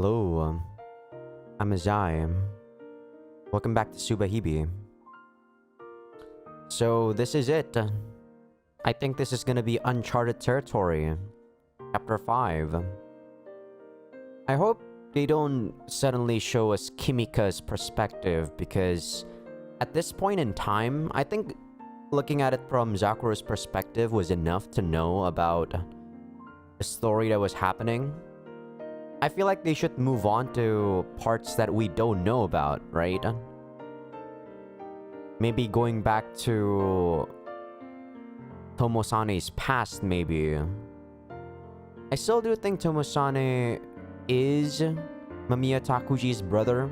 Hello, I'm Azai. Welcome back to Subahibi. So this is it. I think this is gonna be uncharted territory. Chapter 5. I hope they don't suddenly show us Kimika's perspective, because at this point in time, I think looking at it from Zakuro's perspective was enough to know about the story that was happening. I feel like they should move on to parts that we don't know about, right? Maybe going back to Tomosane's past, maybe. I still do think Tomosane is Mamiya Takuji's brother,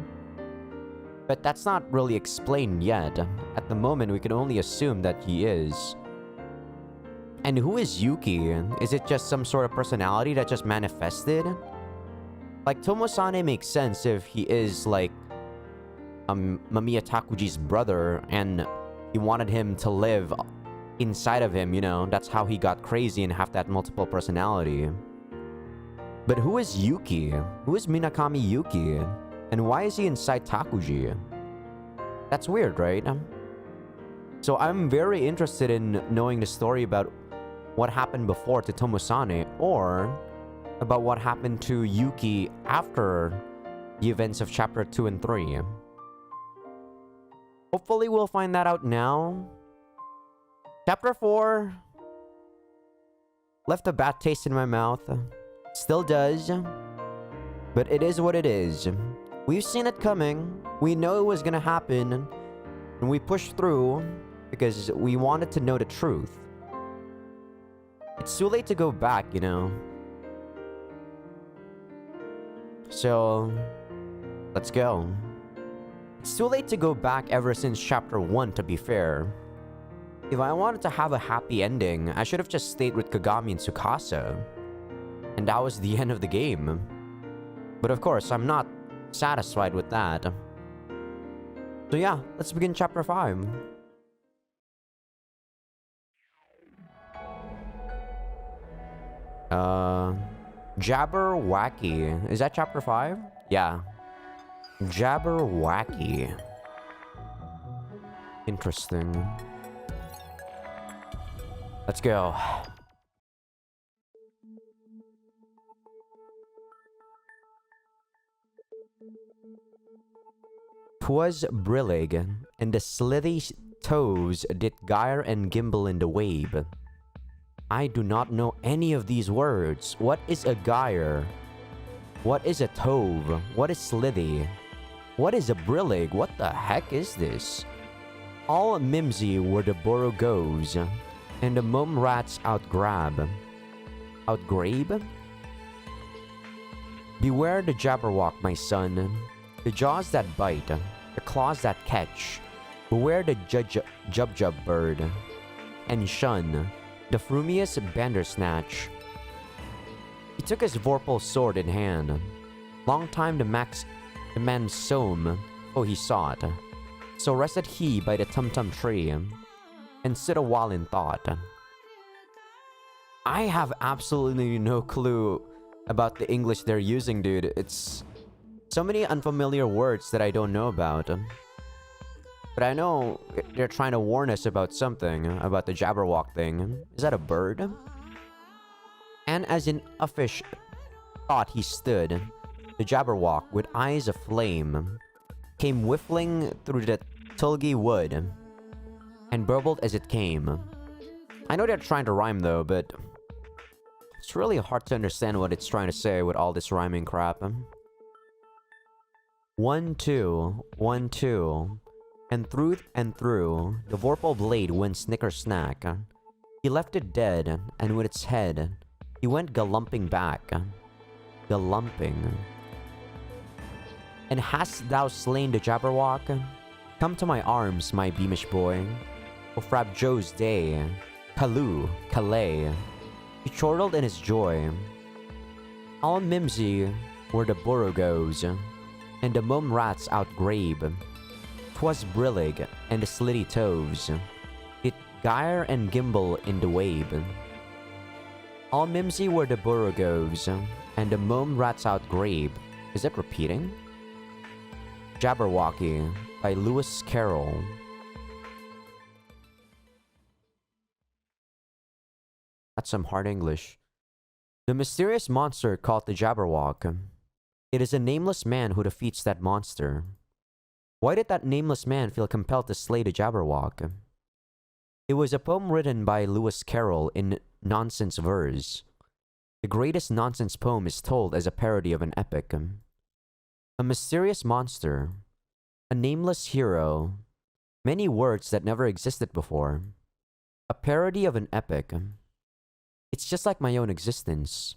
but that's not really explained yet. At the moment, we can only assume that he is. And who is Yuki? Is it just some sort of personality that just manifested? Like, Tomosane makes sense if he is, like, Mamiya Takuji's brother, and he wanted him to live inside of him, you know? That's how he got crazy and have that multiple personality. But who is Yuki? Who is Minakami Yuki? And why is he inside Takuji? That's weird, right? So I'm very interested in knowing the story about what happened before to Tomosane, or about what happened to Yuki after the events of chapter 2 and 3. Hopefully we'll find that out now. Chapter 4 left a bad taste in my mouth. Still does. But it is what it is. We've seen it coming. We know it was gonna happen. And we pushed through because we wanted to know the truth. It's too late to go back, you know. So, let's go. It's too late to go back ever since chapter 1, to be fair. If I wanted to have a happy ending, I should have just stayed with Kagami and Tsukasa. And that was the end of the game. But of course, I'm not satisfied with that. So yeah, let's begin chapter 5. Jabberwocky. Is that chapter 5? Yeah. Jabberwocky. Interesting. Let's go. 'Twas brillig, and the slithy toes did gyre and gimble in the wave. I do not know any of these words. What is a gyre? What is a tove? What is slithy? What is a brillig? What the heck is this? All mimsy were the borogos, and the mum rats outgrabe. Outgrabe? Beware the Jabberwock, my son. The jaws that bite, the claws that catch. Beware the jub bird, and shun the frumious bandersnatch. He took his vorpal sword in hand. Long time the man soam, oh he sought. So rested he by the tum-tum tree, and stood a while in thought. I have absolutely no clue about the English they're using, dude. It's so many unfamiliar words that I don't know about. But I know they're trying to warn us about something, about the Jabberwock thing. Is that a bird? And as in uffish thought he stood, the Jabberwock, with eyes aflame, came whiffling through the tulgey wood, and burbled as it came. I know they're trying to rhyme though, but it's really hard to understand what it's trying to say with all this rhyming crap. 1, 2, 1, 2, and through, the vorpal blade went snicker-snack. He left it dead, and with its head, he went galumping back. Galumping. And hast thou slain the Jabberwock? Come to my arms, my beamish boy. O Frab Joe's day. Kalu, Calais. He chortled in his joy. All mimsy were the borogos, and the mum rats outgrabe. 'Twas brillig, and the slitty toves did gyre and gimble in the wave. All mimsy were the borogos, and the mum rats outgrabe. Is it repeating? Jabberwocky by Lewis Carroll. That's some hard English. The mysterious monster called the Jabberwock. It is a nameless man who defeats that monster. Why did that nameless man feel compelled to slay the Jabberwock? It was a poem written by Lewis Carroll in nonsense verse. The greatest nonsense poem is told as a parody of an epic. A mysterious monster, a nameless hero, many words that never existed before. A parody of an epic. It's just like my own existence.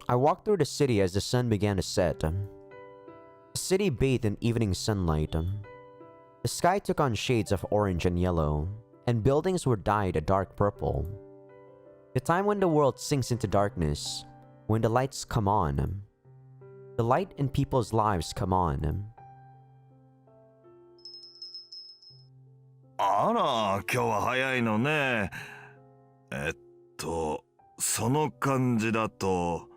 I walked through the city as the sun began to set. The city bathed in evening sunlight. The sky took on shades of orange and yellow, and buildings were dyed a dark purple. The time when the world sinks into darkness, when the lights come on. The light in people's lives come on. あら、今日は早いのね。その感じだと、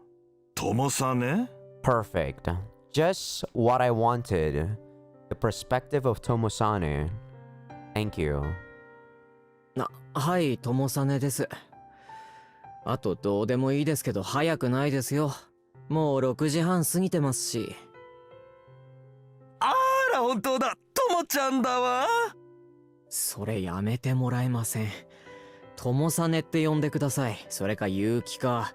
友さね? Perfect. Just what I wanted. The perspective of Tomosane. Thank you. はい、友さねです。あとどうでもいいですけど早くないですよ。もう6時半過ぎてますし。あら、本当だ。友ちゃんだわ。それやめてもらえません。友さねって呼んでください。それか結城か。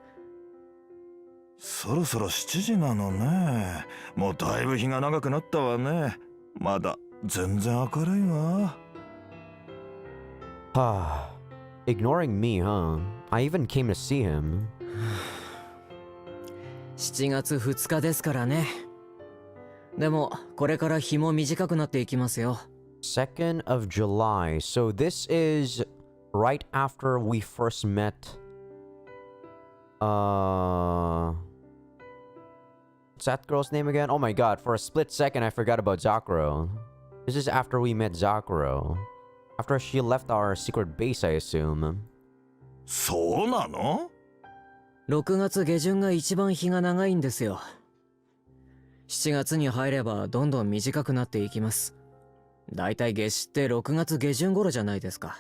そろそろ7時なのね。もうだいぶ日が長くなったわね。まだ全然明るいわ。Ignoring me, huh? I even came to see him. 7月2日ですからね。でもこれから日も短くなっていきますよ。2nd of July. So this is right after we first met. What's that girl's name again? Oh my god, for a split second I forgot about Zakuro. This is after we met Zakuro. After she left our secret base, I assume. そうなの? 6月下旬が一番日が長いんですよ。7月に入ればどんどん短くなっていきます。だいたい夏至って6月下旬頃じゃないですか。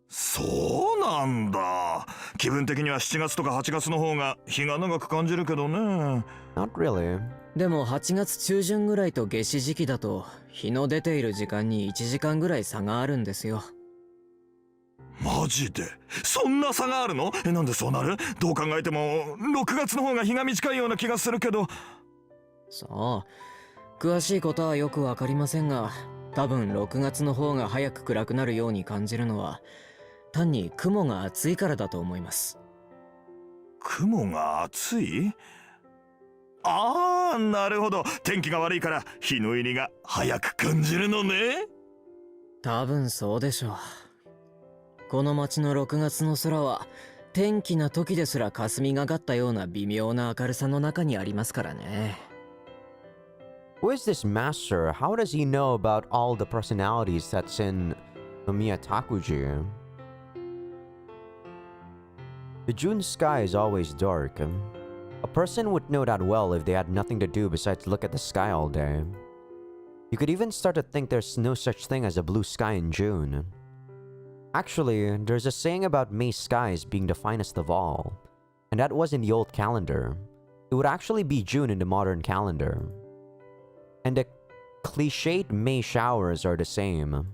そうなんだ。気分的には7月とか8月の方が日が長く感じるけどね。Not really. でも8月中旬ぐらいと夏至時期だと日の出ている時間に1時間ぐらい差があるんですよ。マジでそんな差があるの？なんでそうなる？どう考えても6月の方が日が短いような気がするけど。さあ、詳しいことはよくわかりませんが、多分6月の方が早く暗くなるように感じるのは単に雲が厚いからだと思います。雲が厚い？ああ、なるほど。天気が悪いから日の入りが早く感じるのね。多分そうでしょう。この街の6月の空は天気な時ですら霞がかったような微妙な明るさの中にありますからね。Who is this master? How does he know about all the personalities that's in Nomiya Takuji? The June sky is always dark. A person would know that well if they had nothing to do besides look at the sky all day. You could even start to think there's no such thing as a blue sky in June. Actually, there's a saying about May skies being the finest of all, and that was in the old calendar. It would actually be June in the modern calendar. And the cliched May showers are the same.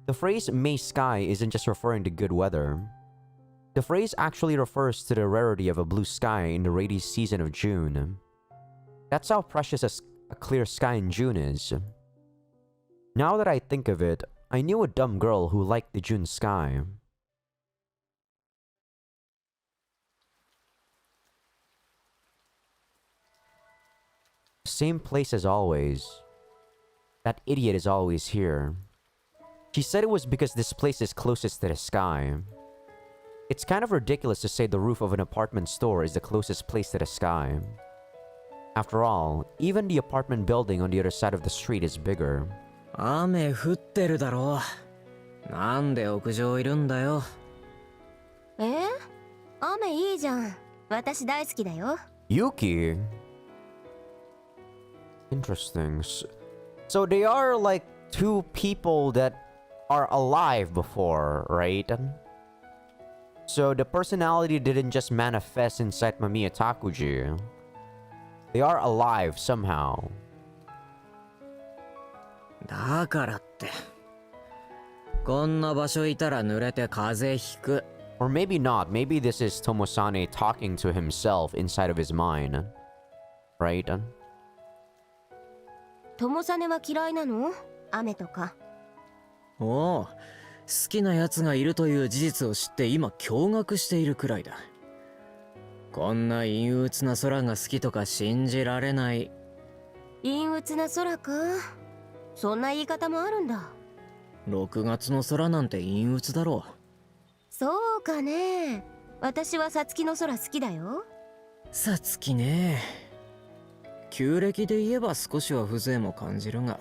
The phrase May sky isn't just referring to good weather. The phrase actually refers to the rarity of a blue sky in the rainy season of June. That's how precious a clear sky in June is. Now that I think of it, I knew a dumb girl who liked the June sky. Same place as always. That idiot is always here. She said it was because this place is closest to the sky. It's kind of ridiculous to say the roof of an apartment store is the closest place to the sky. After all, even the apartment building on the other side of the street is bigger. 雨降ってるだろう。なんで屋上いるんだよ。雨雨いいじゃん。私大好きだよ。 Yuki. Interesting. So they are like two people that are alive before, right? So the personality didn't just manifest inside Mamiya Takuji. They are alive somehow. だからって。こんな場所いたら濡れて風邪ひく。Or maybe not. Maybe this is Tomosane talking to himself inside of his mind. Right? 友実は嫌いなの？雨とか。おお、好きな奴がいるという事実を知って今驚愕しているくらいだ。こんな陰鬱な空が好きとか信じられない。陰鬱な空か。そんな言い方もあるんだ。6月の空なんて陰鬱だろう。そうかね。私はさつきの空好きだよ。さつきね。旧暦で言えば少しは風情も感じるが、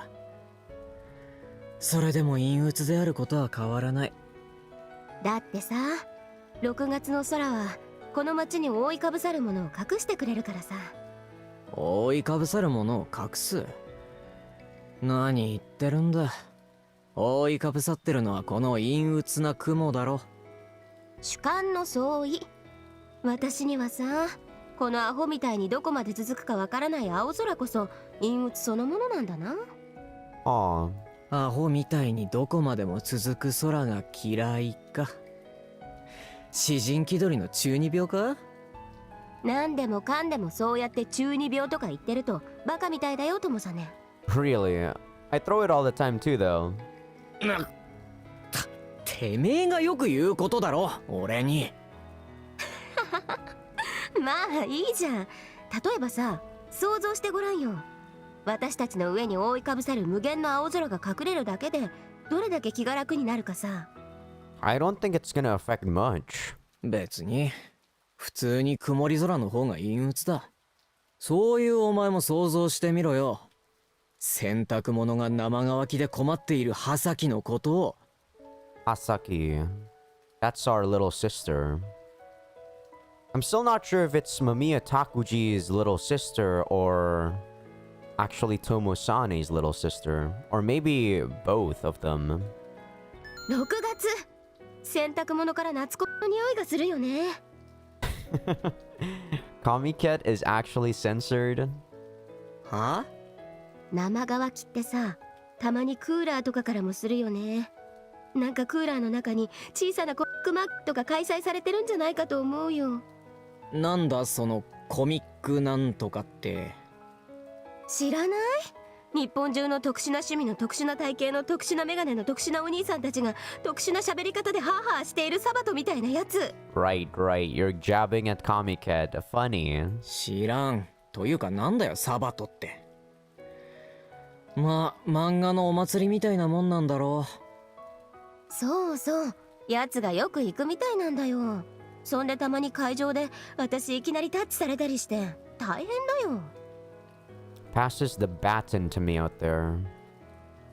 それでも陰鬱であることは変わらない。だってさ、6月の空はこの街に覆いかぶさるものを隠してくれるからさ。覆いかぶさるものを隠す？何言ってるんだ。覆いかぶさってるのはこの陰鬱な雲だろ。主観の相違。私にはさ、このアホみたいにどこまで続くかわからない青空こそ陰鬱そのものなんだな。Aw. アホみたいにどこまでも続く空が嫌いか。詩人気取りの中二病か？何でもかんでもそうやって中二病とか言ってるとバカみたいだよ、ともさね。Really? I throw it all the time too, though. てめえがよく言うことだろ、俺に。まあいいじゃん。例えばさ、想像してごらんよ。私たちの上に覆いかぶさる無限の青空が隠れるだけでどれだけ気が楽になるかさ。 I don't think it's gonna affect much. 別に普通に曇り空の方が陰鬱だ。そういうお前も想像してみろよ。洗濯物が生乾きで困っているハサキのことを。Asaki. That's our little sister. I'm still not sure if it's Mamiya Takuji's little sister or actually Tomosane's little sister. Or maybe both of them. 6月、洗濯物から夏コの匂いがするよね。Kamiket is actually censored. は？生乾きってさ、たまにクーラーとかからもするよね。なんかクーラーの中に小さなコックマックとか開催されてるんじゃないかと思うよ。なんだそのコミックなんとかって。知らない？日本中の特殊な趣味の特殊な体型の特殊なメガネの特殊なお兄さんたちが特殊な喋り方でハーハーしているサバトみたいなやつ。 Right, right. You're jabbing at Kamiket. Funny. 知らん。というかなんだよサバトって。まあ漫画のお祭りみたいなもんなんだろう。そうそう、やつがよく行くみたいなんだよ。そんでたまに会場で私いきなりタッチされたりして大変だよ。 Passes the baton to me out there.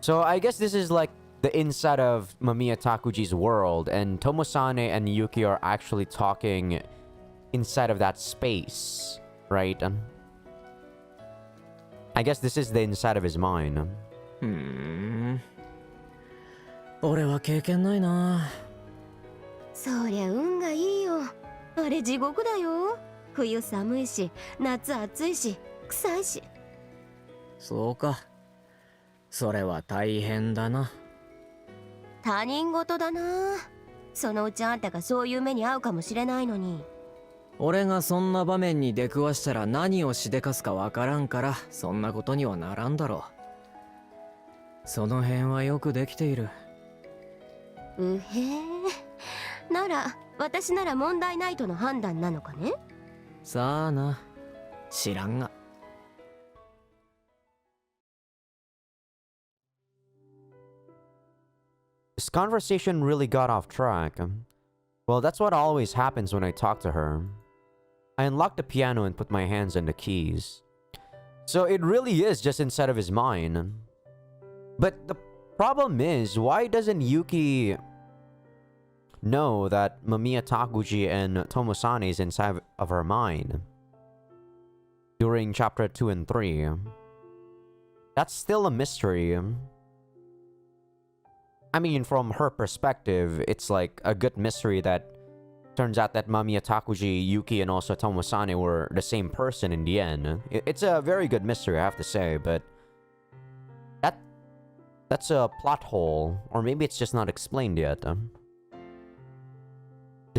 So I guess this is like the inside of Mamiya Takuji's world, and Tomosane and Yuki are actually talking inside of that space, right? I guess this is the inside of his mind. 俺は経験ないな。そりゃ運がいいよ。あれ地獄だよ。冬寒いし、夏暑いし、臭いし。そうか。それは大変だな。他人事だな。そのうちあんたがそういう目に遭うかもしれないのに。俺がそんな場面に出くわしたら何をしでかすかわからんから、そんなことにはならんだろう。その辺はよくできている。うへえ。なら私なら問題ないとの判断なのかね。さあな。知らんが。This conversation really got off track. Well, that's what always happens when I talk to her. I unlocked the piano and put my hands on the keys. So it really is just inside of his mind. But the problem is, why doesn't Yuki know that Mamiya Takuji and Tomosane is inside of her mind during chapter 2 and 3. That's still a mystery. I mean, from her perspective, it's like a good mystery that turns out that Mamiya Takuji, Yuki, and also Tomosane were the same person in the end. It's a very good mystery, I have to say, but that's a plot hole, or maybe it's just not explained yet. The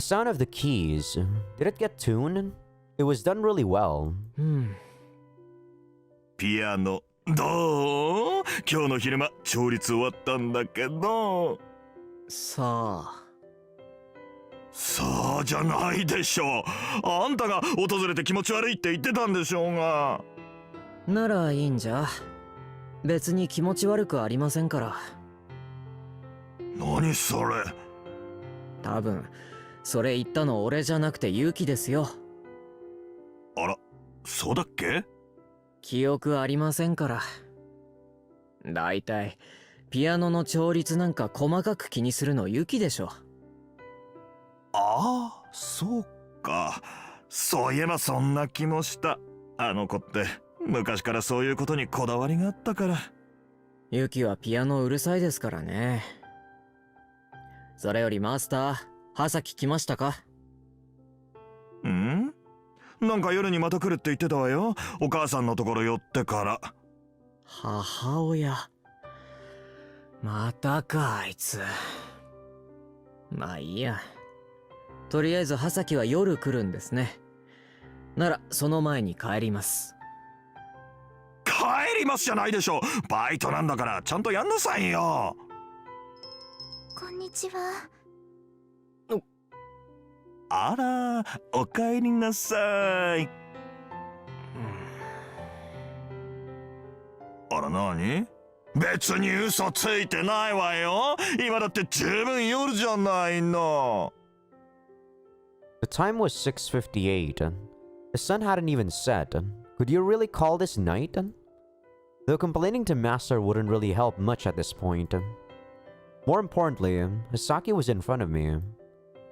sound of the keys, did it get tuned? It was done really well. ピアノどう？今日の昼間調律終わったんだけど。さあ。さあじゃないでしょう。あんたが訪れて気持ち悪いって言ってたんでしょうが。ならいいんじゃ。別に気持ち悪くありませんから。何それ。多分それ言ったの俺じゃなくてユキですよ。あら、そうだっけ？記憶ありませんから。だいたいピアノの調律なんか細かく気にするのユキでしょ。ああ、そうか。そういえばそんな気もした。あの子って昔からそういうことにこだわりがあったから。ユキはピアノうるさいですからね。それよりマスター、ハサキ来ましたか？ん？なんか夜にまた来るって言ってたわよ。お母さんのところ寄ってから。母親。またかあいつ。まあいいや。とりあえずハサキは夜来るんですね。ならその前に帰ります。帰りますじゃないでしょ。バイトなんだからちゃんとやんなさいよ。こんにちは。あら、おかえりなさい。あら何？別に嘘ついてないわよ。今だって十分夜じゃないの。The time was 6:58. The sun hadn't even set. Could you really call this night? Though complaining to Master wouldn't really help much at this point. More importantly, Asaki was in front of me.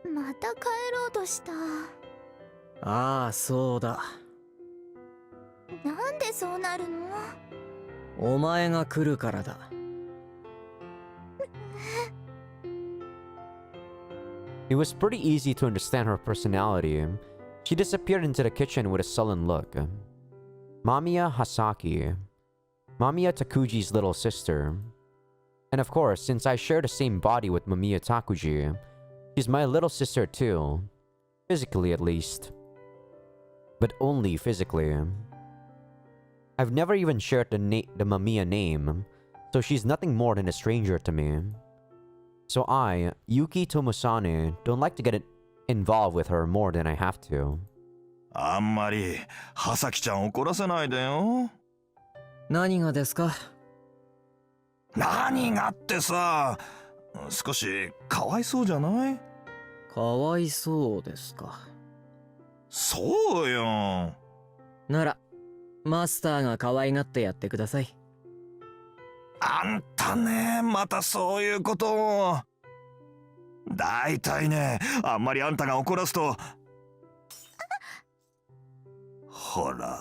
また帰ろうとした。ああ、そうだ。なんでそうなるの？お前が来るからだ。It was pretty easy to understand her personality. She disappeared into the kitchen with a sullen look. Mamiya Hasaki. Mamiya Takuji's little sister. And of course, since I share the same body with Mamiya Takuji, she's my little sister too. Physically at least. But only physically. I've never even shared the Mamiya name, so she's nothing more than a stranger to me. So I, Yuki Tomosane, don't like to get involved with her more than I have to. あんまりハサキちゃん怒らせないでよ。何がですか？何がってさ、少しかわいそうじゃない？かわいそうですか。そうよ。ならマスターが可愛がってやってください。あんたね、またそういうことを。だいたいね、あんまりあんたが怒らすと。ほら、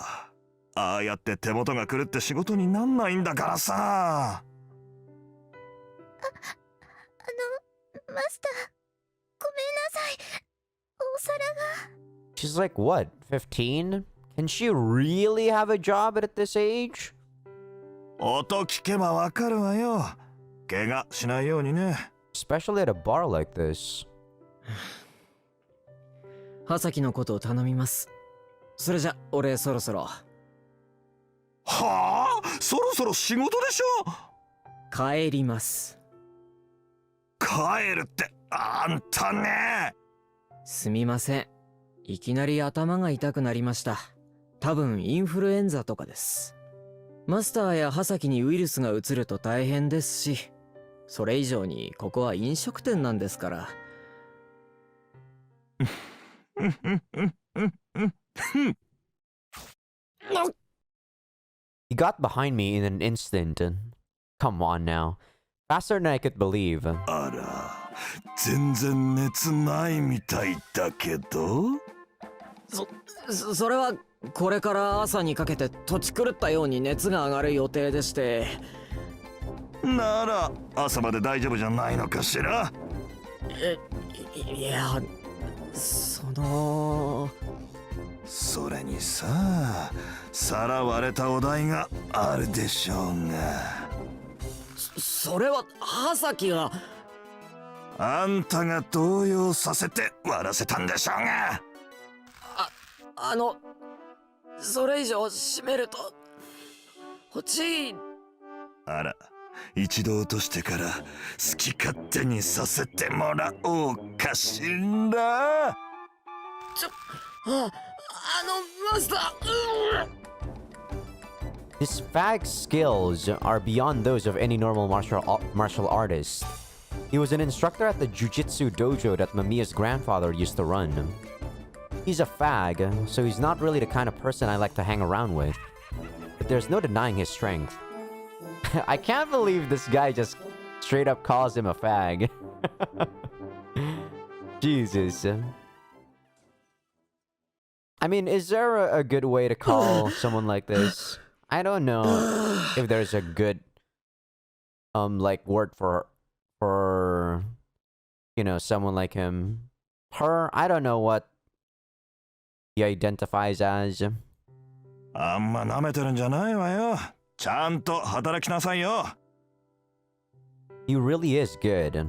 ああやって手元が狂って仕事になんないんだからさ。マスター、ごめんなさい。お皿が。She's like, what, 15? Can she really have a job at this age? 音聞けばわかるわよ。怪我しないようにね。Especially at a bar like this. ハサキのことを頼みます。それじゃ俺そろそろ。はあ、そろそろ仕事でしょ。帰ります。帰るってあんたね。すみません。いきなり頭が痛くなりました。多分インフルエンザとかです。マスターやハサキにウイルスがうつると大変ですし、それ以上にここは飲食店なんですから。He got behind me in an instant. Come on now. Faster than I could believe. あら、全然熱ないみたいだけど。それはこれから朝にかけて土地狂ったように熱が上がる予定でして。なら朝まで大丈夫じゃないのかしら。いや、それにさ、皿割れたお題があるでしょうが。それは葉崎が。あんたが動揺させて割らせたんでしょうが。それ以上締めると落ち。あら、一度落としてから好き勝手にさせてもらおうかしら。マスター。His fag skills are beyond those of any normal martial artist. He was an instructor at the jujitsu dojo that Mamiya's grandfather used to run. He's a fag, so he's not really the kind of person I like to hang around with. But there's no denying his strength. I can't believe this guy just straight up calls him a fag. Jesus. I mean, is there a good way to call someone like this? I don't know if there's a good like word for you know, someone like him. Her, I don't know what he identifies as. あんま舐めてるんじゃないわよ。ちゃんと働きなさいよ。He really is good.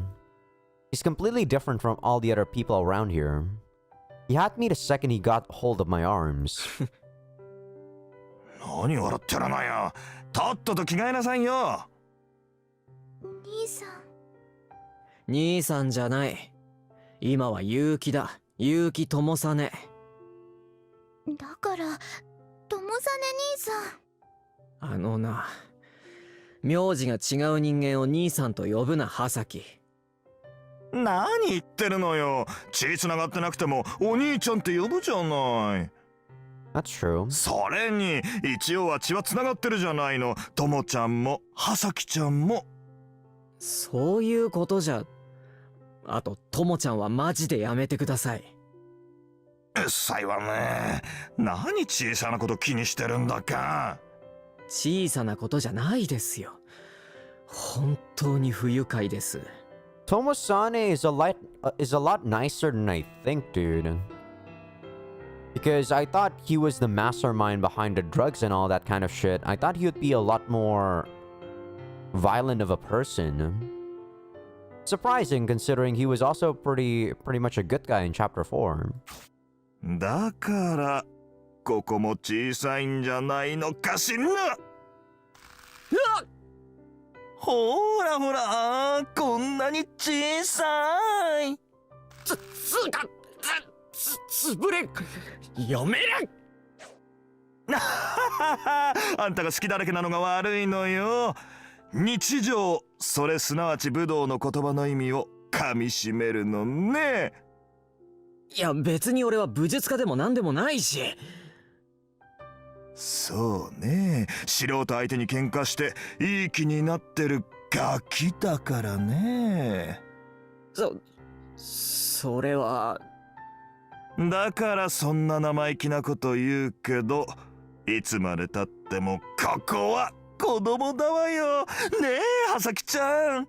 He's completely different from all the other people around here. He had me the second he got hold of my arms. 何笑ってるのよ。とっとと着替えなさいよ。兄さん。兄さんじゃない。今は結城だ。結城友実。だから友実兄さん。な、名字が違う人間を兄さんと呼ぶな、葉崎。何言ってるのよ。血繋がってなくてもお兄ちゃんって呼ぶじゃない。That's true. それに一応は血は繋がってるじゃないの。友ちゃんも葉崎ちゃんも。そういうことじゃ。あと友ちゃんはマジでやめてください。うっさいわね。何小さなこと気にしてるんだか。小さなことじゃないですよ。本当に不愉快です。Tomosane is a lot nicer than I think, dude. Because I thought he was the mastermind behind the drugs and all that kind of shit. I thought he would be a lot more violent of a person. Surprising considering he was also pretty much a good guy in chapter 4. だからここも小さいんじゃないのかしら。ほらほら、こんなに小さい。潰れ。やめる。あんたが好きだらけなのが悪いのよ。日常、それすなわち武道の言葉の意味を噛みしめるのね。いや別に俺は武術家でも何でもないし。そうね、素人相手に喧嘩していい気になってるガキだからね。それは。だからそんな生意気なこと言うけど、いつまでたってもここは子供だわよ。ねえ、葉崎ちゃん。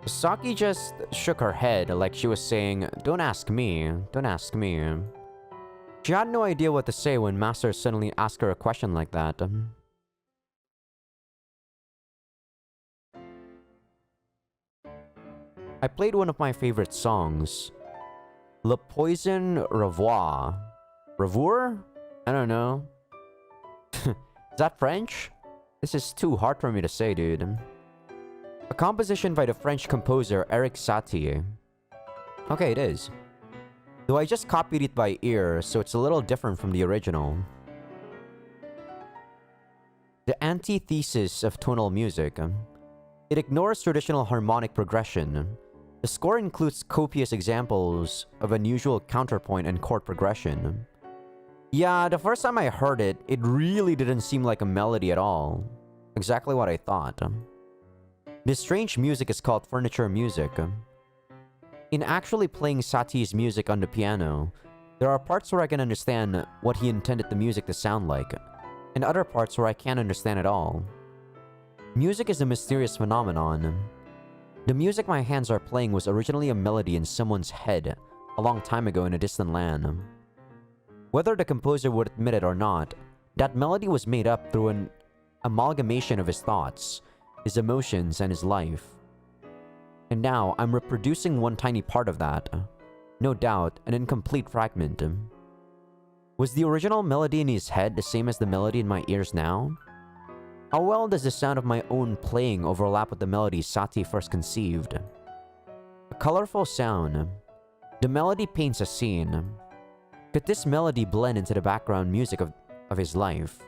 Saki just shook her head like she was saying, "Don't ask me, don't ask me." She had no idea what to say when Master suddenly asked her a question like that. I played one of my favorite songs, Le Poison Revoir. Revoir? I don't know. Is that French? This is too hard for me to say, dude. A composition by the French composer Eric Satie. Okay, it is. Though I just copied it by ear, so it's a little different from the original. The antithesis of tonal music. It ignores traditional harmonic progression. The score includes copious examples of unusual counterpoint and chord progression. Yeah, the first time I heard it, it really didn't seem like a melody at all. Exactly what I thought. This strange music is called furniture music. In actually playing Sati's music on the piano, there are parts where I can understand what he intended the music to sound like, and other parts where I can't understand at all. Music is a mysterious phenomenon. The music my hands are playing was originally a melody in someone's head a long time ago in a distant land. Whether the composer would admit it or not, that melody was made up through an amalgamation of his thoughts, his emotions, and his life. And now I'm reproducing one tiny part of that. No doubt, an incomplete fragment. Was the original melody in his head the same as the melody in my ears now? How well does the sound of my own playing overlap with the melody Sati first conceived? A colorful sound. The melody paints a scene. Could this melody blend into the background music of his life?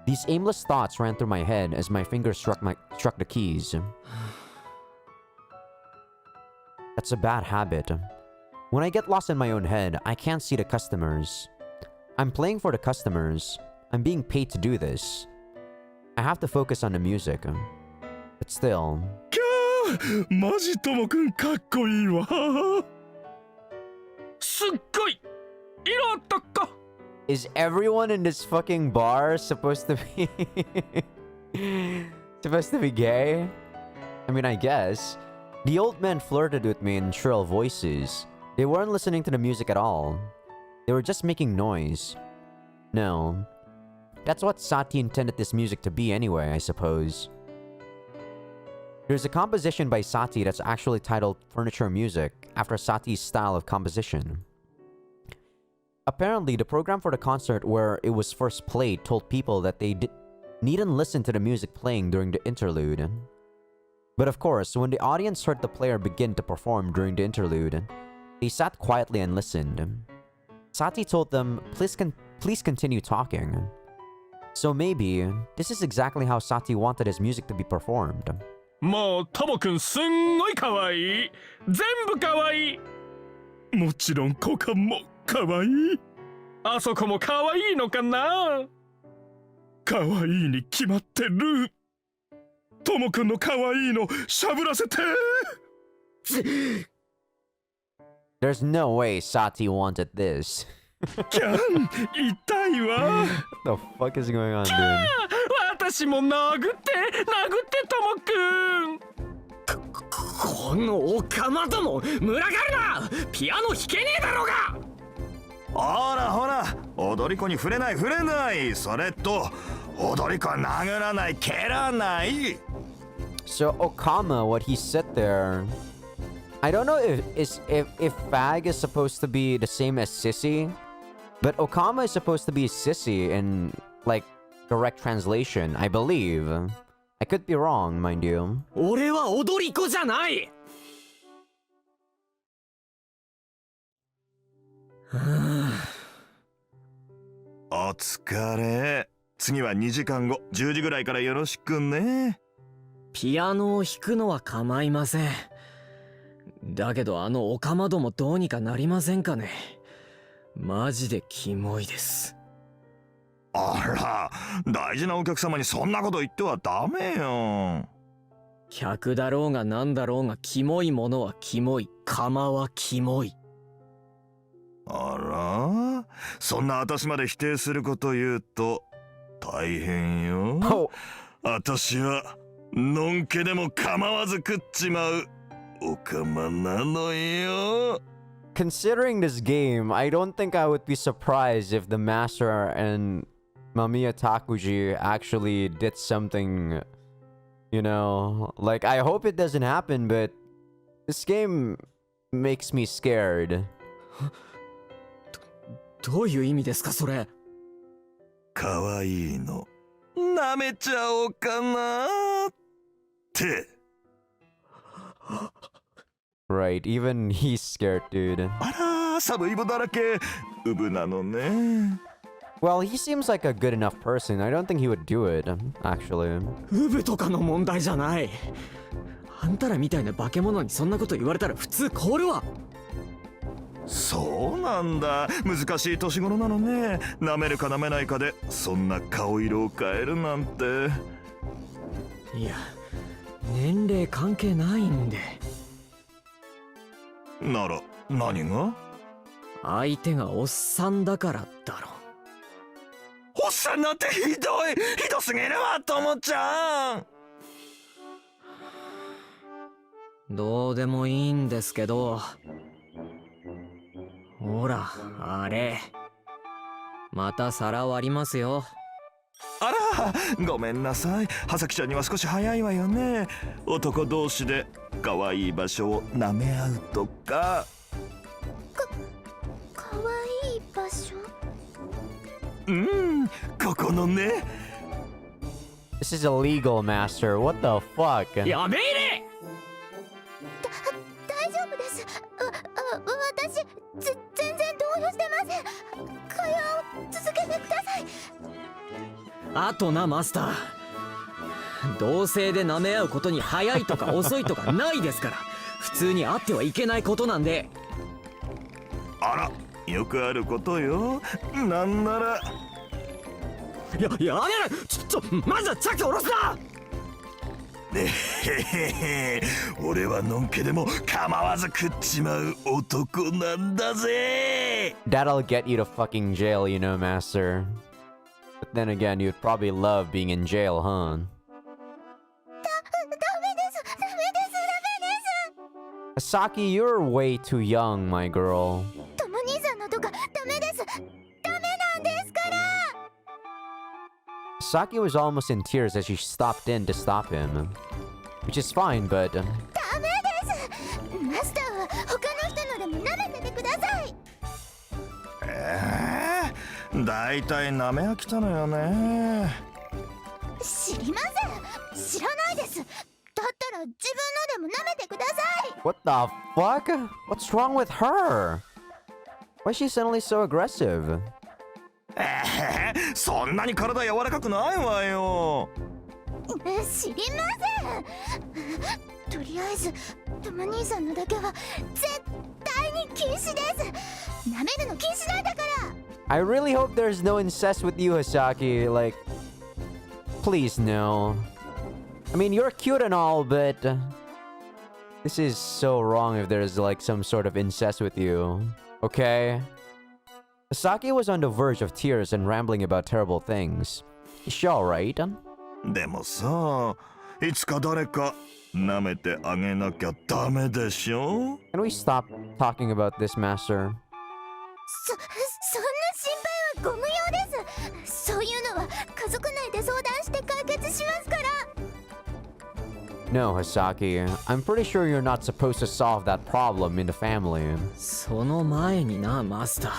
These aimless thoughts ran through my head as my fingers struck the keys. That's a bad habit. When I get lost in my own head, I can't see the customers. I'm playing for the customers. I'm being paid to do this. I have to focus on the music. But still... マジともくんかっこいいわ。すっごい色あったっか。 Is everyone in this fucking bar supposed to be... supposed to be gay? I mean, I guess. The old men flirted with me in shrill voices. They weren't listening to the music at all. They were just making noise. No. That's what Sati intended this music to be anyway, I suppose. There's a composition by Sati that's actually titled Furniture Music, after Sati's style of composition. Apparently, the program for the concert where it was first played told people that they needn't listen to the music playing during the interlude. But of course, when the audience heard the player begin to perform during the interlude, they sat quietly and listened. Sati told them, please continue talking. So maybe, this is exactly how Sati wanted his music to be performed. もうトモくんすんごいかわいい。全部かわいい。もちろん股間もかわいい。あそこもかわいいのかな。かわいいに決まってる。トモくんのかわいいのしゃぶらせて。There's no way Sati wanted this. キャン痛いわ。What the fuck is going on, dude? 私も殴ってトモくん。このオカマども群がるな。ピアノ弾けねえだろうが。ほらほら、踊り子に触れない。それと踊り子は殴らない蹴らない。 So Okama, what he said there, I don't know if fag is supposed to be the same as sissy, but Okama is supposed to be sissy in like direct translation, I believe. I could be wrong, mind you. 俺は踊り子じゃない。お疲れ。次は2時間後、10時ぐらいからよろしくね。ピアノを弾くのは構いません。だけどあのオカマどもどうにかなりませんかね。マジでキモいです。あら、大事なお客様にそんなこと言ってはダメよ。客だろうがなんだろうがキモいものはキモい。釜はキモい。あら、そんな私まで否定すること言うと大変よ。Oh. 私はのんけでも構わず食っちまうおかまなのよ。 Considering this game, I don't think I would be surprised if the master and Mamiya Takuji actually did something, you know, like I hope it doesn't happen, but this game makes me scared. どういう意味ですかそれ。かわいいの舐めちゃおうかなって。 Right, even he's scared, dude. あら、サブイボだらけ。ウブなのね。 Well, he seems like a good enough person. I don't think he would do it, actually. ウブとかの問題じゃない。あんたらみたいな化け物にそんなこと言われたら普通凍るわ。そうなんだ。難しい年頃なのね。舐めるか舐めないかでそんな顔色を変えるなんて。いや、年齢関係ないんで。なら何が？相手がおっさんだからだろ。おっさんなんてひどすぎるわ、ともちゃん。どうでもいいんですけど、ほらあれまた皿割りますよ。あら、ごめんなさい。葉崎ちゃんには少し早いわよね。男同士で可愛い場所を舐め合うとか。かわいい場所。ここのね。This is illegal, Master. What the fuck? やめいれ。大丈夫です。私全然動揺してません。会話を続けてください。あとなマスター、同性で舐め合うことに早いとか遅いとかないですから。普通にあってはいけないことなんで。あら、よくあることよ。なんならやめろ。まずはチャック下ろすな。俺はのんけでも構わず食っちまう男なんだぜ。 That'll get you to fucking jail, you know, Master. But then again, you'd probably love being in jail, huh? ダメです。 Asaki, you're way too young, my girl. トモ兄さんのとかダメです。ダメなんですから。 Asaki was almost in tears as she stopped in to stop him. Which is fine, but... ダメです。マスターは他の人のでも舐めててください。だいたい舐め飽きたのよね。知りません。知らないです。だったら自分のでも舐めてください。 What the fuck? What's wrong with her? Why is she suddenly so aggressive? そんなに体柔らかくないわよ。知りません。とりあえずトモ兄さんのだけは絶対に禁止です。舐めるの禁止なんだから。 I really hope there's no incest with you, Asaki. Like, please no. I mean, you're cute and all, but this is so wrong if there's like some sort of incest with you. Okay? Asaki was on the verge of tears and rambling about terrible things. Is she alright? でもさ、いつか誰か舐めてあげなきゃダメでしょ。 Can we stop talking about this, Master? そんな心配はご無用です。そういうのは家族内で相談して解決しますから。 No, Asaki. I'm pretty sure you're not supposed to solve that problem in the family. その前になマスタ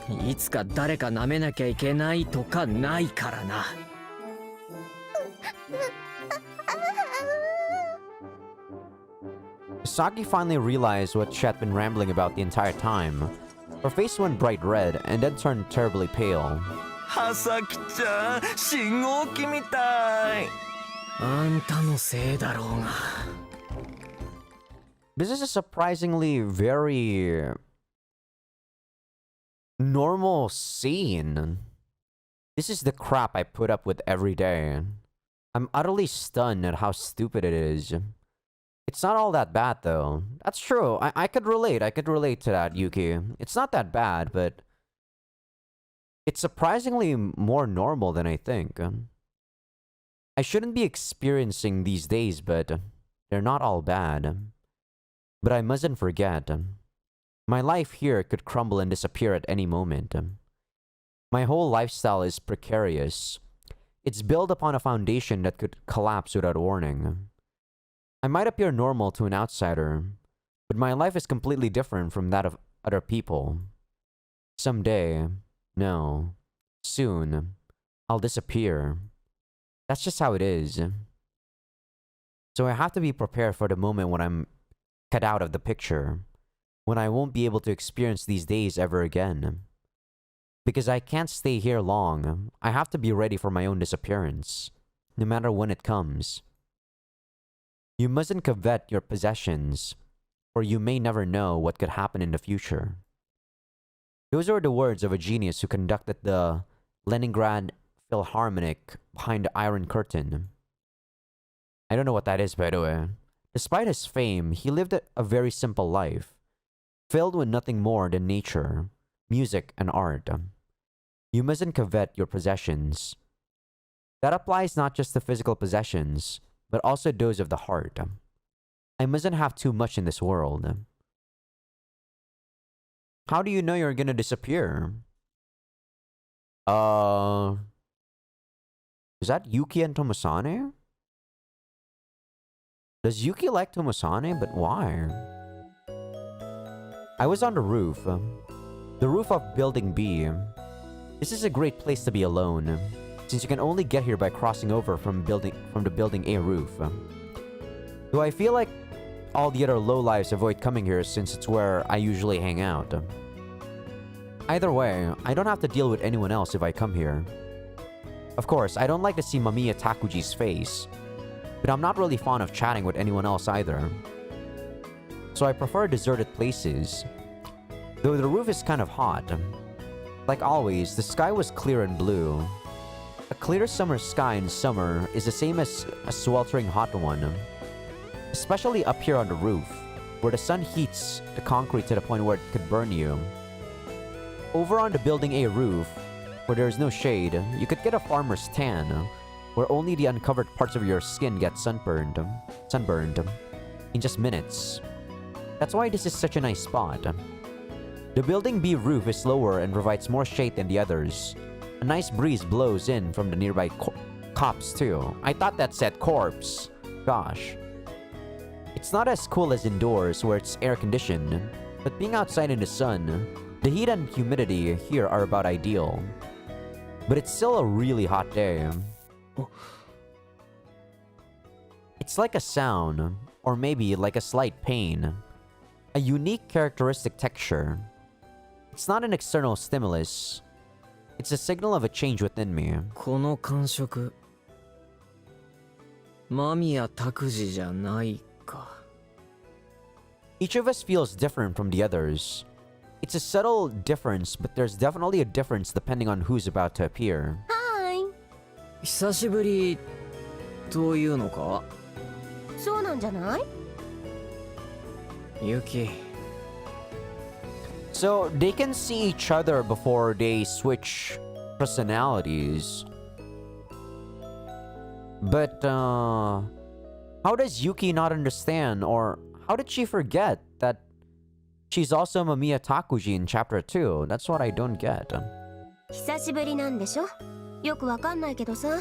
ー、いつか誰か舐めなきゃいけないとかないからな。Asaki finally realized what she had been rambling about the entire time. Her face went bright red and then turned terribly pale. 葉崎ちゃん、信号機みたい。あんたのせいだろうが。 This is a surprisingly very normal scene. This is the crap I put up with every day. I'm utterly stunned at how stupid it is. It's not all that bad though. That's true. I could relate. I could relate to that, Yuki. It's not that bad, but it's surprisingly more normal than I think. I shouldn't be experiencing these days, but they're not all bad. But I mustn't forget, my life here could crumble and disappear at any moment. My whole lifestyle is precarious. It's built upon a foundation that could collapse without warning. I might appear normal to an outsider, but my life is completely different from that of other people. Someday, no, soon, I'll disappear. That's just how it is. So I have to be prepared for the moment when I'm cut out of the picture, when I won't be able to experience these days ever again. Because I can't stay here long, I have to be ready for my own disappearance, no matter when it comes. You mustn't covet your possessions, for you may never know what could happen in the future. Those are the words of a genius who conducted the Leningrad Philharmonic behind the Iron Curtain. I don't know what that is, by the way. Despite his fame, he lived a very simple life, filled with nothing more than nature, music, and art. You mustn't covet your possessions. That applies not just to physical possessions, but also those of the heart. I mustn't have too much in this world. How do you know you're gonna disappear? Is that Yuki and Tomasane? Does Yuki like Tomasane? But why? I was on the roof. The roof of Building B. This is a great place to be alone, since you can only get here by crossing over from the Building A roof. Do I feel like all the other lowlifes avoid coming here since it's where I usually hang out? Either way, I don't have to deal with anyone else if I come here. Of course, I don't like to see Mamiya Takuji's face, but I'm not really fond of chatting with anyone else either. So I prefer deserted places, though the roof is kind of hot. Like always, the sky was clear and blue. A clear summer sky in summer is the same as a sweltering hot one, especially up here on the roof, where the sun heats the concrete to the point where it could burn you. Over on the Building A roof, where there is no shade, you could get a farmer's tan, where only the uncovered parts of your skin get sunburned in just minutes. That's why this is such a nice spot. The Building B roof is lower and provides more shade than the others. A nice breeze blows in from the nearby copse too. I thought that said corpse. Gosh. It's not as cool as indoors where it's air conditioned, but being outside in the sun, the heat and humidity here are about ideal. But it's still a really hot day. It's like a sound, or maybe like a slight pain. A unique characteristic texture. It's not an external stimulus. It's a signal of a change within me. この感触、間宮拓司じゃないか。Each of us feels different from the others. It's a subtle difference, but there's definitely a difference depending on who's about to appear. はーい。久しぶりというのか？そうなんじゃない？ユキ。 So they can see each other before they switch personalities. But how does Yuki not understand, or how did she forget that she's also Mamiya Takuji in chapter 2? That's what I don't get. 久しぶりなんでしょ？よくわかんないけどさ。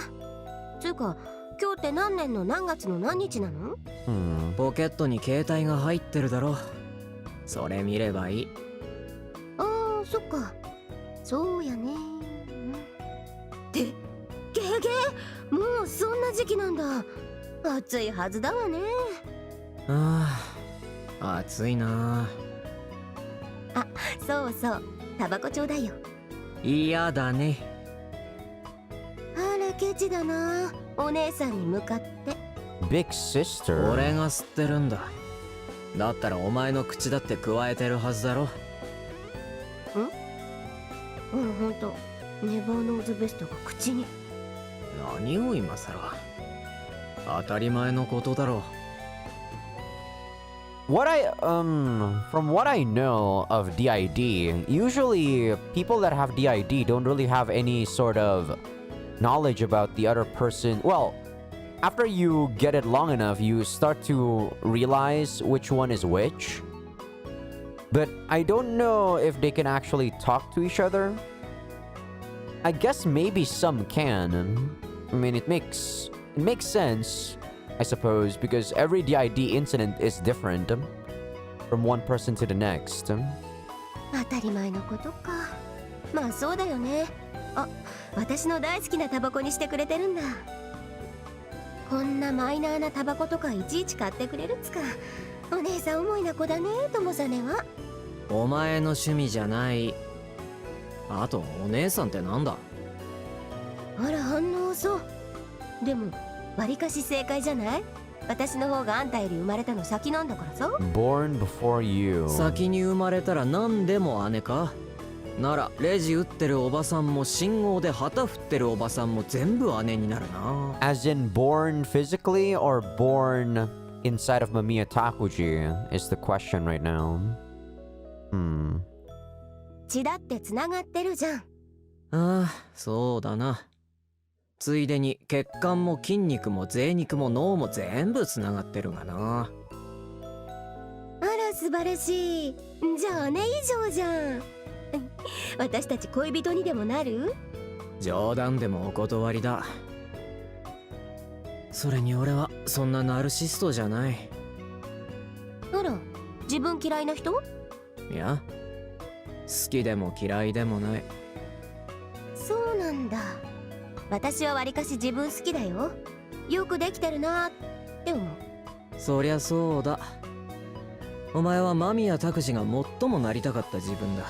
つうか、今日って何年の何月の何日なの？ポケットに携帯が入ってるだろ。それ見ればいい。ああ、そっか。そうやね。ってゲゲもうそんな時期なんだ。暑いはずだわね。ああ、暑いな。あ、そうそう。タバコちょうだいよ。嫌だね。あらケチだな。お姉さんに向かって。Big sister. 俺が吸ってるんだ。だったらお前の口だって加えてるはずだろ。うん、ほんと。ネバーノーズベストが口に。何を今さら。当たり前のことだろ。From what I know of DID, usually people that have DID don't really have any sort of knowledge about the other person. Well, after you get it long enough, you start to realize which one is which. But I don't know if they can actually talk to each other. I guess maybe some can. I mean, it makes sense, I suppose, because every DID incident is different from one person to the next. 当たり前のことか。まあそうだよね。あ、私の大好きなタバコにしてくれてるんだ。こんなマイナーなタバコとかいちいち買ってくれるっつか。お姉さん思いな子だね、ともさねは。お前の趣味じゃない。あとお姉さんってなんだ？あら反応遅。でもわりかし正解じゃない？私の方があんたより生まれたの先なんだからさ。Born before you. 先に生まれたら何でも姉か？ならレジ打ってるおばさんも信号で旗振ってるおばさんも全部姉になるな。 As in born physically or born inside of Mamiya Takuji is the question right now. 血だってつながってるじゃん。ああ、そうだな。ついでに血管も筋肉も贅肉も脳も全部つながってるがな。あら素晴らしい。じゃあ姉以上じゃん。私たち恋人にでもなる？冗談でもお断りだ。それに俺はそんなナルシストじゃない。あら、自分嫌いな人？いや、好きでも嫌いでもない。そうなんだ。私はわりかし自分好きだよ。よくできてるなって思う。そりゃそうだ。お前は間宮拓司が最もなりたかった自分だ。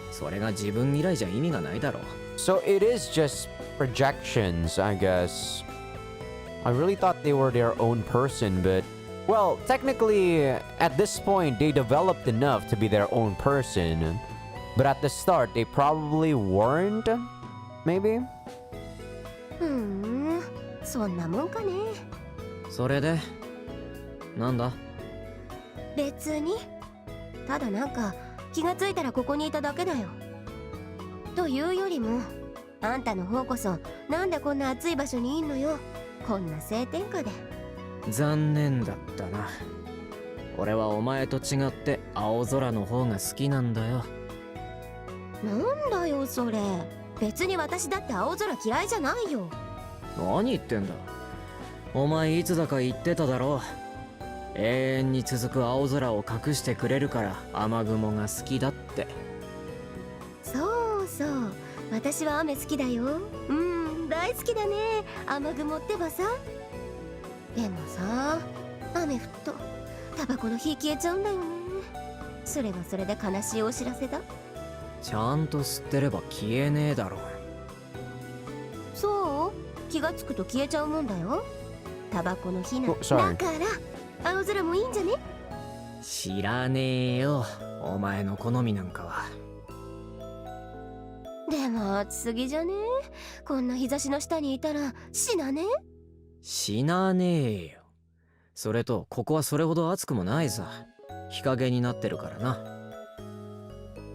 それが自分嫌いじゃ意味がないだろう。 So it is just projections, I guess. I really thought they were their own person, but well, technically at this point they developed enough to be their own person. But at the start they probably weren't, maybe? そんなもんかね。それでなんだ？別に。ただなんか気がついたらここにいただけだよ。というよりも、あんたの方こそなんでこんな暑い場所にいんのよ。こんな晴天下で。残念だったな。俺はお前と違って青空の方が好きなんだよ。なんだよそれ。別に私だって青空嫌いじゃないよ。何言ってんだ。お前いつだか言ってただろう。永遠に続く青空を隠してくれるから雨雲が好きだって。そうそう、私は雨好きだよ。大好きだね、雨雲ってばさ。でもさ、雨降っとタバコの火消えちゃうんだよね。それはそれで悲しいお知らせだ。ちゃんと吸ってれば消えねえだろ。そう、気がつくと消えちゃうもんだよ、タバコの火なん Oh, sorry. だから青空もいいんじゃね。知らねえよ、お前の好みなんかは。でも暑すぎじゃね。こんな日差しの下にいたら死なね。死なねえよ。それとここはそれほど暑くもないさ。日陰になってるからな。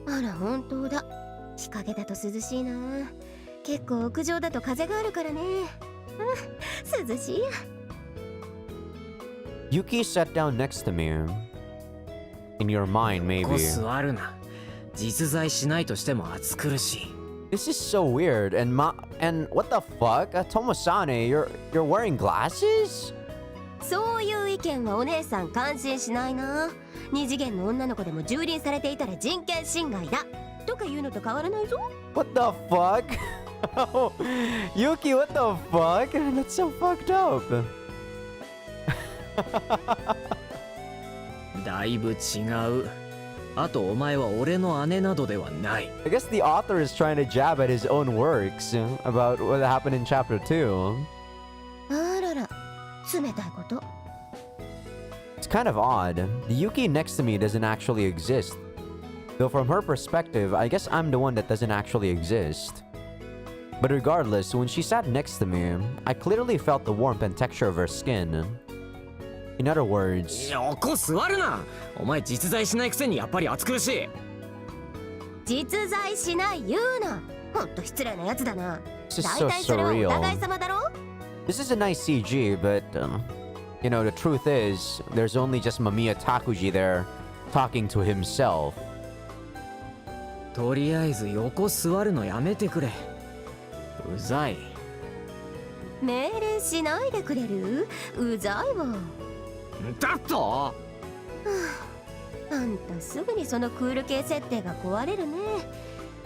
あら本当だ、日陰だと涼しいな。結構屋上だと風があるからね。涼しいや。 Yuki sat down next to me. In your mind, ここ maybe. 座るな。実在しないとしても暑苦しい。This is so weird. And what the fuck? Tomo-sane, you're wearing glasses? そういう意見はお姉さん感心しないな。二次元の女の子でも蹂躙されていたら人権侵害だとか言うのと変わらないぞ。 What the fuck? Yuki, what the fuck? That's so fucked up. だいぶ違う。あとお前は俺の姉などではない。 I guess the author is trying to jab at his own works about what happened in chapter 2. あらら、冷たいこと。 It's kind of odd. The Yuki next to me doesn't actually exist. Though from her perspective, I guess I'm the one that doesn't actually exist. But regardless, when she sat next to me, I clearly felt the warmth and texture of her skin. In other words, 横座るな。お前実在しないくせにやっぱり暑苦しい。実在しない言うな。ほんと失礼なやつだな。 this is 大 so 体それはお互い surreal. 様だろ。 This is a nice CG, but you know, the truth is, there's only just Mamiya Takuji there talking to himself. とりあえず横座るのやめてくれ。うざい。命令しないでくれる？うざいわ。だと？あんたすぐにそのクール系設定が壊れるね。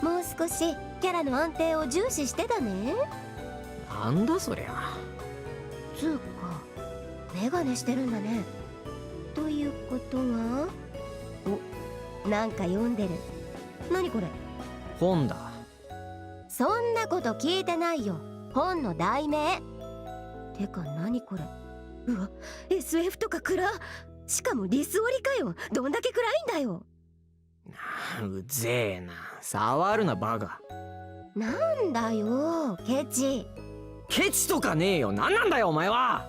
もう少しキャラの安定を重視してだね。なんだそりゃ。つうかメガネしてるんだね。ということは、お、なんか読んでる。何これ？本だ。そんなこと聞いてないよ。本の題名。てか何これ？うわ、SF とか暗。しかもリスオリかよ。どんだけ暗いんだよ。うぜえな。触るなバカ。なんだよケチ。ケチとかねえよ。なんなんだよお前は。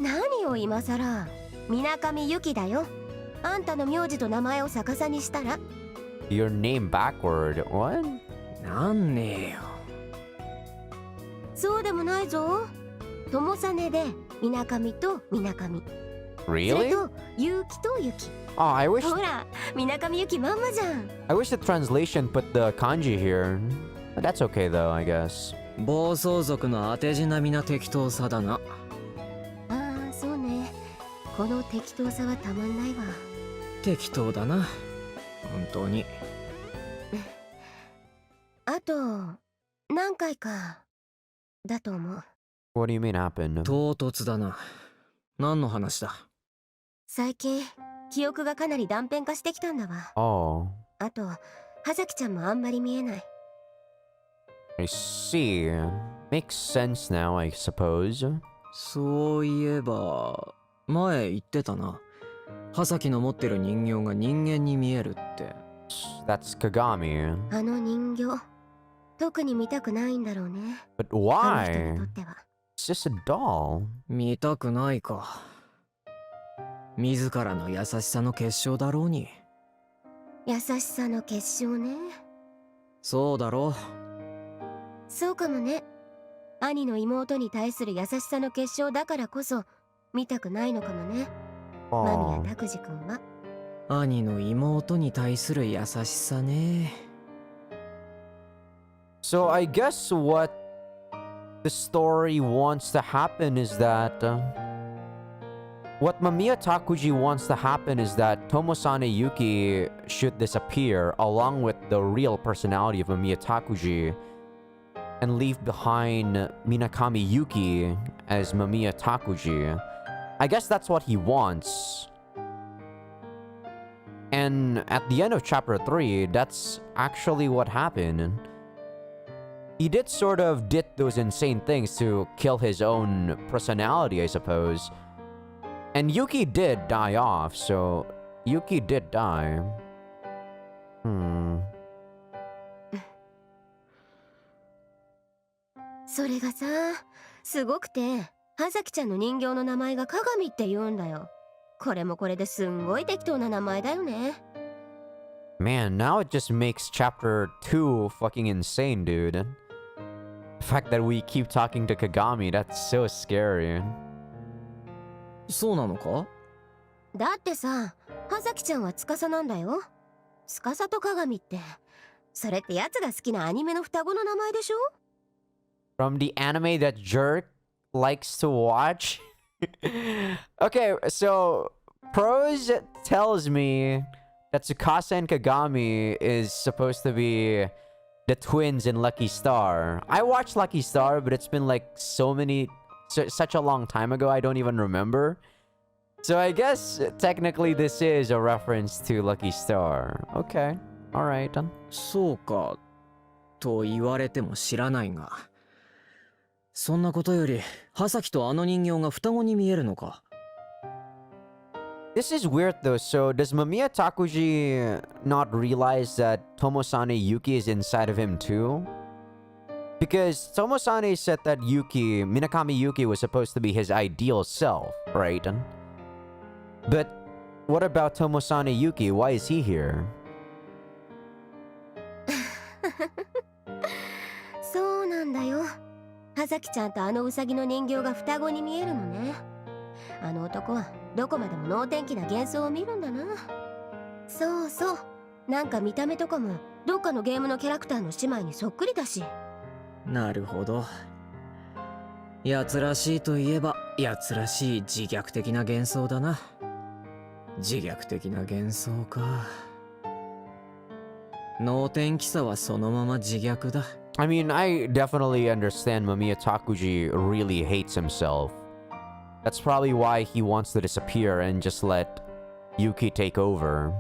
何を今さら。水上由紀だよ。あんたの名字と名前を逆さにしたら。 Your name backward. What? なんねえよ。そうでもないぞ。友実で水上と水上、それ Really? と結城と雪。 Oh, I wish ほら水上由紀まんまじゃん。 I wish the translation put the kanji here. But that's okay though, I guess. 暴走族の当て字並みな適当さだな。ああそうね。この適当さはたまんないわ。適当だな。本当に。あと何回かだと思う。 What do you mean happened? 唐突だな。何の話だ。最近記憶がかなり断片化してきたんだわ。 Oh, あと葉崎ちゃんもあんまり見えない。 I see. Makes sense now, I suppose. そういえば前言ってたな。葉崎の持ってる人形が人間に見えるって。 That's Kagami. あの人形特に見たくないんだろうね。 But あの人に why? とっては。 It's just a doll. 見たくないか。自らの優しさの結晶だろうに。優しさの結晶ね。そうだろう。そうかもね。兄の妹に対する優しさの結晶だからこそ見たくないのかもね。マミ Oh. や拓司くんは。兄の妹に対する優しさね。 So I guess what the story wants to happen is that what Mamiya Takuji wants to happen is that Tomosane Yuki should disappear along with the real personality of Mamiya Takuji and leave behind Minakami Yuki as Mamiya Takuji. I guess that's what he wants. And at the end of chapter 3, that's actually what happened. He did sort of did those insane things to kill his own personality, I suppose. And Yuki did die off, so Yuki did die. Hmm. それがさ、すごくて葉崎ちゃんの人形の名前が鏡って言うんだよ。これもこれですんごい適当な名前だよね。 Man, now it just makes chapter 2 fucking insane, dude. The fact that we keep talking to Kagami, that's so scary. そうなのか。だってさ、葉崎ちゃんは司なんだよ。司と鏡って、それってやつが好きなアニメの双子の名前でしょ。 From the anime that Jerk likes to watch? Okay, so Prose tells me that Tsukasa and Kagami is supposed to be the twins in Lucky Star. I watched Lucky Star, but it's been like such a long time ago, I don't even remember. So I guess technically this is a reference to Lucky Star. Okay, alright. そうかと言われても知らないが、そんなことより葉崎とあの人形が双子に見えるのか。 This is weird though, so does Mamiya Takuji not realize that Tomosane Yuki is inside of him too? Because Tomosane said that Minakami Yuki was supposed to be his ideal self, right? But what about Tomosane Yuki? Why is he here? そうなんだよ。葉崎ちゃんとあのウサギの人形が双子に見えるのね。あの男はどこまでも能天気な幻想を見るんだな。そうそう。なんか見た目とかもどっかのゲームのキャラクターの姉妹にそっくりだし。なるほど。奴らしいといえば奴らしい自虐的な幻想だな。自虐的な幻想か。能天気さはそのまま自虐だ。I mean, I definitely understand Mamiya Takuji really hates himself. That's probably why he wants to disappear and just let Yuki take over.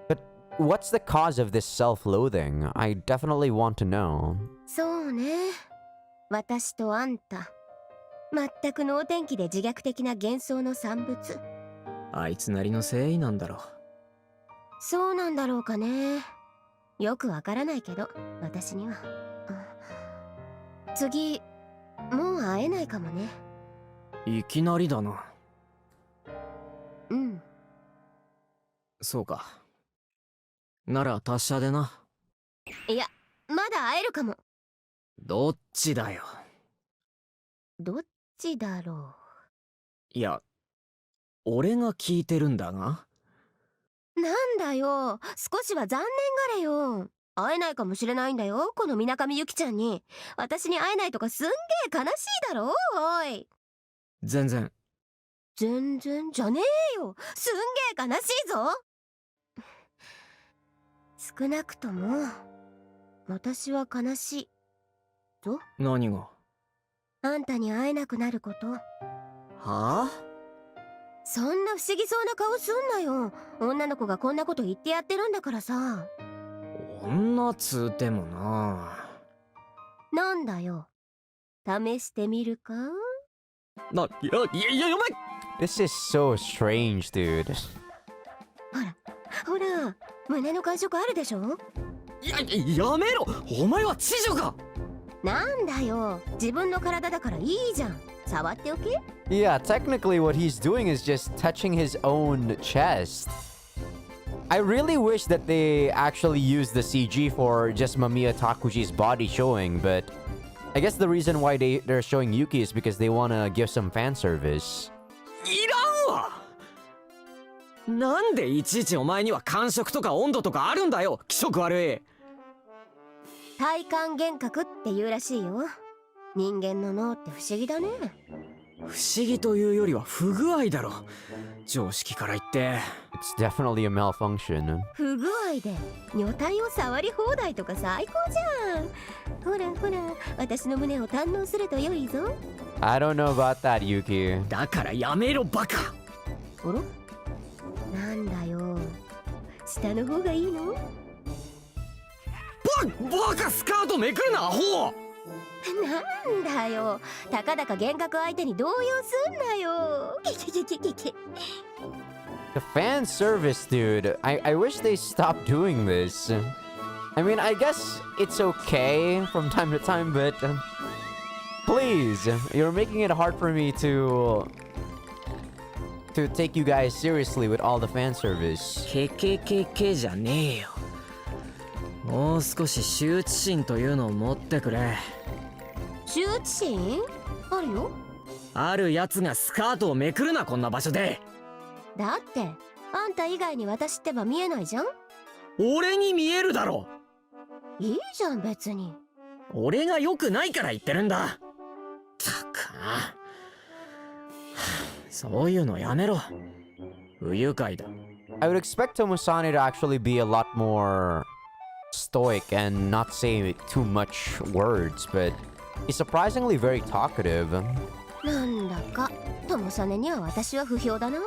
But what's the cause of this self-loathing? I definitely want to know. そうね。私とあんた。全く能天気で自虐的な幻想の産物。あいつなりの誠意なんだろう。そうなんだろうかね。よくわからないけど、私には。次、もう会えないかもね。いきなりだな。うん。そうか。なら達者でな。いや、まだ会えるかも。どっちだよ。どっちだろいや、俺が聞いてるんだが。う。なんだよ、少しは残念がれよ。会えないかもしれないんだよ、この水上ゆきちゃんに。私に会えないとかすんげえ悲しいだろ、おい。全然。全然じゃねえよ、すんげえ悲しいぞ。少なくとも私は悲しいぞ。何が？あんたに会えなくなること。はあ？そんな不思議そうな顔すんなよ。女の子がこんなこと言ってやってるんだからさ。女つうてもな。なんだよ、試してみるか？いや、やばい。 This is so strange, dude. ほら、胸の感触あるでしょ。やめろ。お前は知女か。なんだよ、自分の体だからいいじゃん。触っておけ。 Yeah, technically what he's doing is just touching his own chest. I really wish that they actually used the CG for just Mamiya Takuji's body showing, but I guess the reason why they're showing Yuki is because they want to give some fan service. いらんわ。なんでいちいちお前には感触とか温度とかあるんだよ、気色悪い。体感幻覚って言うらしいよ。人間の脳って不思議だね。不思議というよりは不具合だろ、常識から言って。 It's definitely a malfunction. 不具合で女体を触り放題とか最高じゃん。ほらほら、私の胸を堪能すると良いぞ。 I don't know about that, Yuki. だからやめろバカ。あら、なんだよ、下の方がいいの？バカ、スカートめくるなアホ。なんだよ、たかだか幻覚相手に動揺すんなよ。The fan service, dude. I wish they stopped doing this. I mean, I guess it's okay from time to time, but please, you're making it hard for me to take you guys seriously with all the fan service. けじゃねえよ。もう少し羞恥心というのを持ってくれ。羞恥心あるよ。あるやつがスカートをめくるな、こんな場所で。だってあんた以外に私ってば見えないじゃん。俺に見えるだろ。いいじゃん別に。俺が良くないから言ってるんだ。たくな。そういうのやめろ。不愉快だ。I would expect Tomusane to actually be a lot more stoic and not say too much words, but he's surprisingly very talkative. なんだか友実には私は不評だな。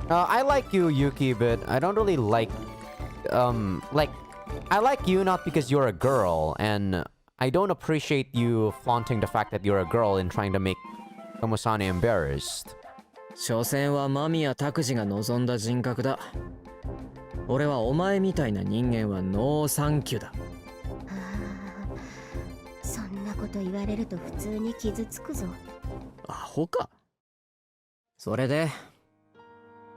I like you, Yuki, but I don't really like I like you not because you're a girl, and I don't appreciate you flaunting the fact that you're a girl and trying to make Tomusane embarrassed. 所詮は間宮拓司が望んだ人格だ。俺はお前みたいな人間はノーサンキュだ。そんなこと言われると普通に傷つくぞ。アホか。それで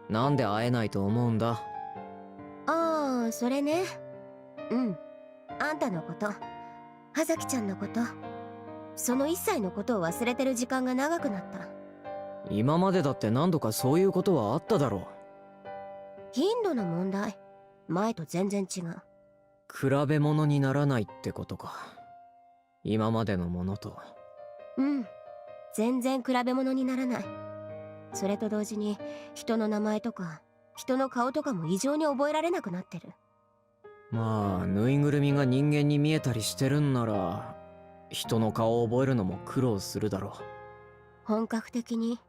なんで会えないと思うんだ。ああ、それね。うん、あんたのこと、葉崎ちゃんのこと、その一切のことを忘れてる時間が長くなった。今までだって何度かそういうことはあっただろう。頻度の問題、前と全然違う。比べ物にならないってことか。今までのものと。うん、全然比べ物にならない。それと同時に人の名前とか人の顔とかも異常に覚えられなくなってる。まあぬいぐるみが人間に見えたりしてるんなら人の顔を覚えるのも苦労するだろう。本格的に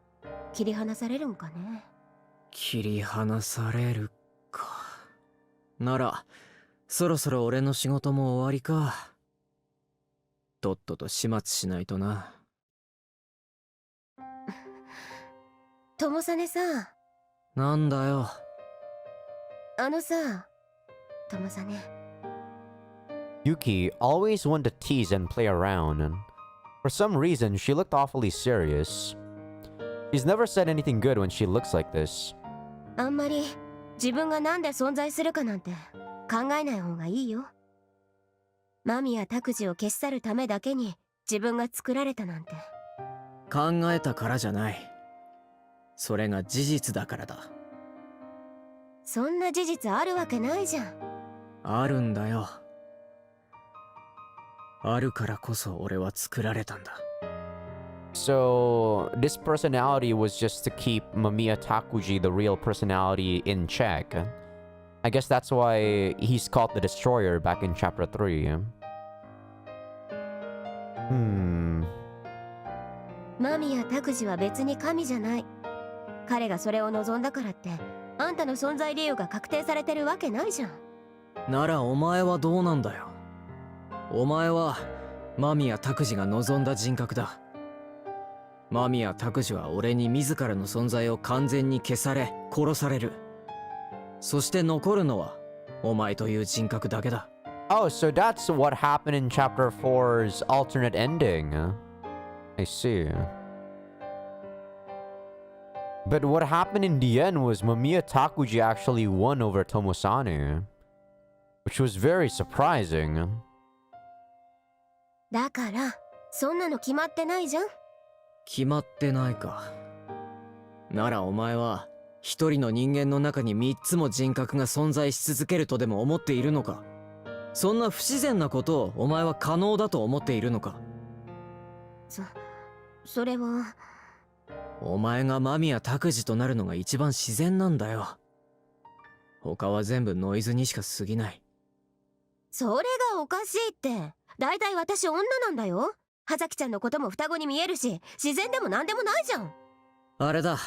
切り離されるんかね。切り離されるか。ならそろそろ俺の仕事も終わりか。とっとと始末しないとな。友実さ、なんだよ。あのさ、友さね。Yuki always wanted to tease and play around, and for some reason she looked awfully serious. She's never said anything good when she looks like this. あんまり自分がなんで存在するかなんて考えない方がいいよ。マミやタクジを消し去るためだけに自分が作られたなんて。考えたからじゃない。それが事実だからだ。そんな事実あるわけないじゃん。あるんだよ。あるからこそ俺は作られたんだ。So, this personality was just to keep Mamiya Takuji, the real personality, in check. I guess that's why he's called the Destroyer back in chapter 3. マミやタクジは別に神じゃない。彼がそれを望んだからってあんたの存在理由が確定されてるわけないじゃん。ならお前はどうなんだよ。お前はマミやタクジが望んだ人格だ。マミやタクジは俺に自らの存在を完全に消され殺される。そして残るのはお前という人格だけだ。Oh, so that's what happened in chapter 4's alternate ending. I see. But what happened in the end was Mamiya Takuji actually won over Tomosane, which was very surprising. だからそんなの決まってないじゃん。決まってないか。ならお前は一人の人間の中に3つも人格が存在し続けるとでも思っているのか。そんな不自然なことをお前は可能だと思っているのか。それは。お前がマミやタクジとなるのが一番自然なんだよ。他は全部ノイズにしか過ぎない。それがおかしいって。だいたい私女なんだよ。葉崎ちゃんのことも双子に見えるし、自然でもなんでもないじゃん。あれだ。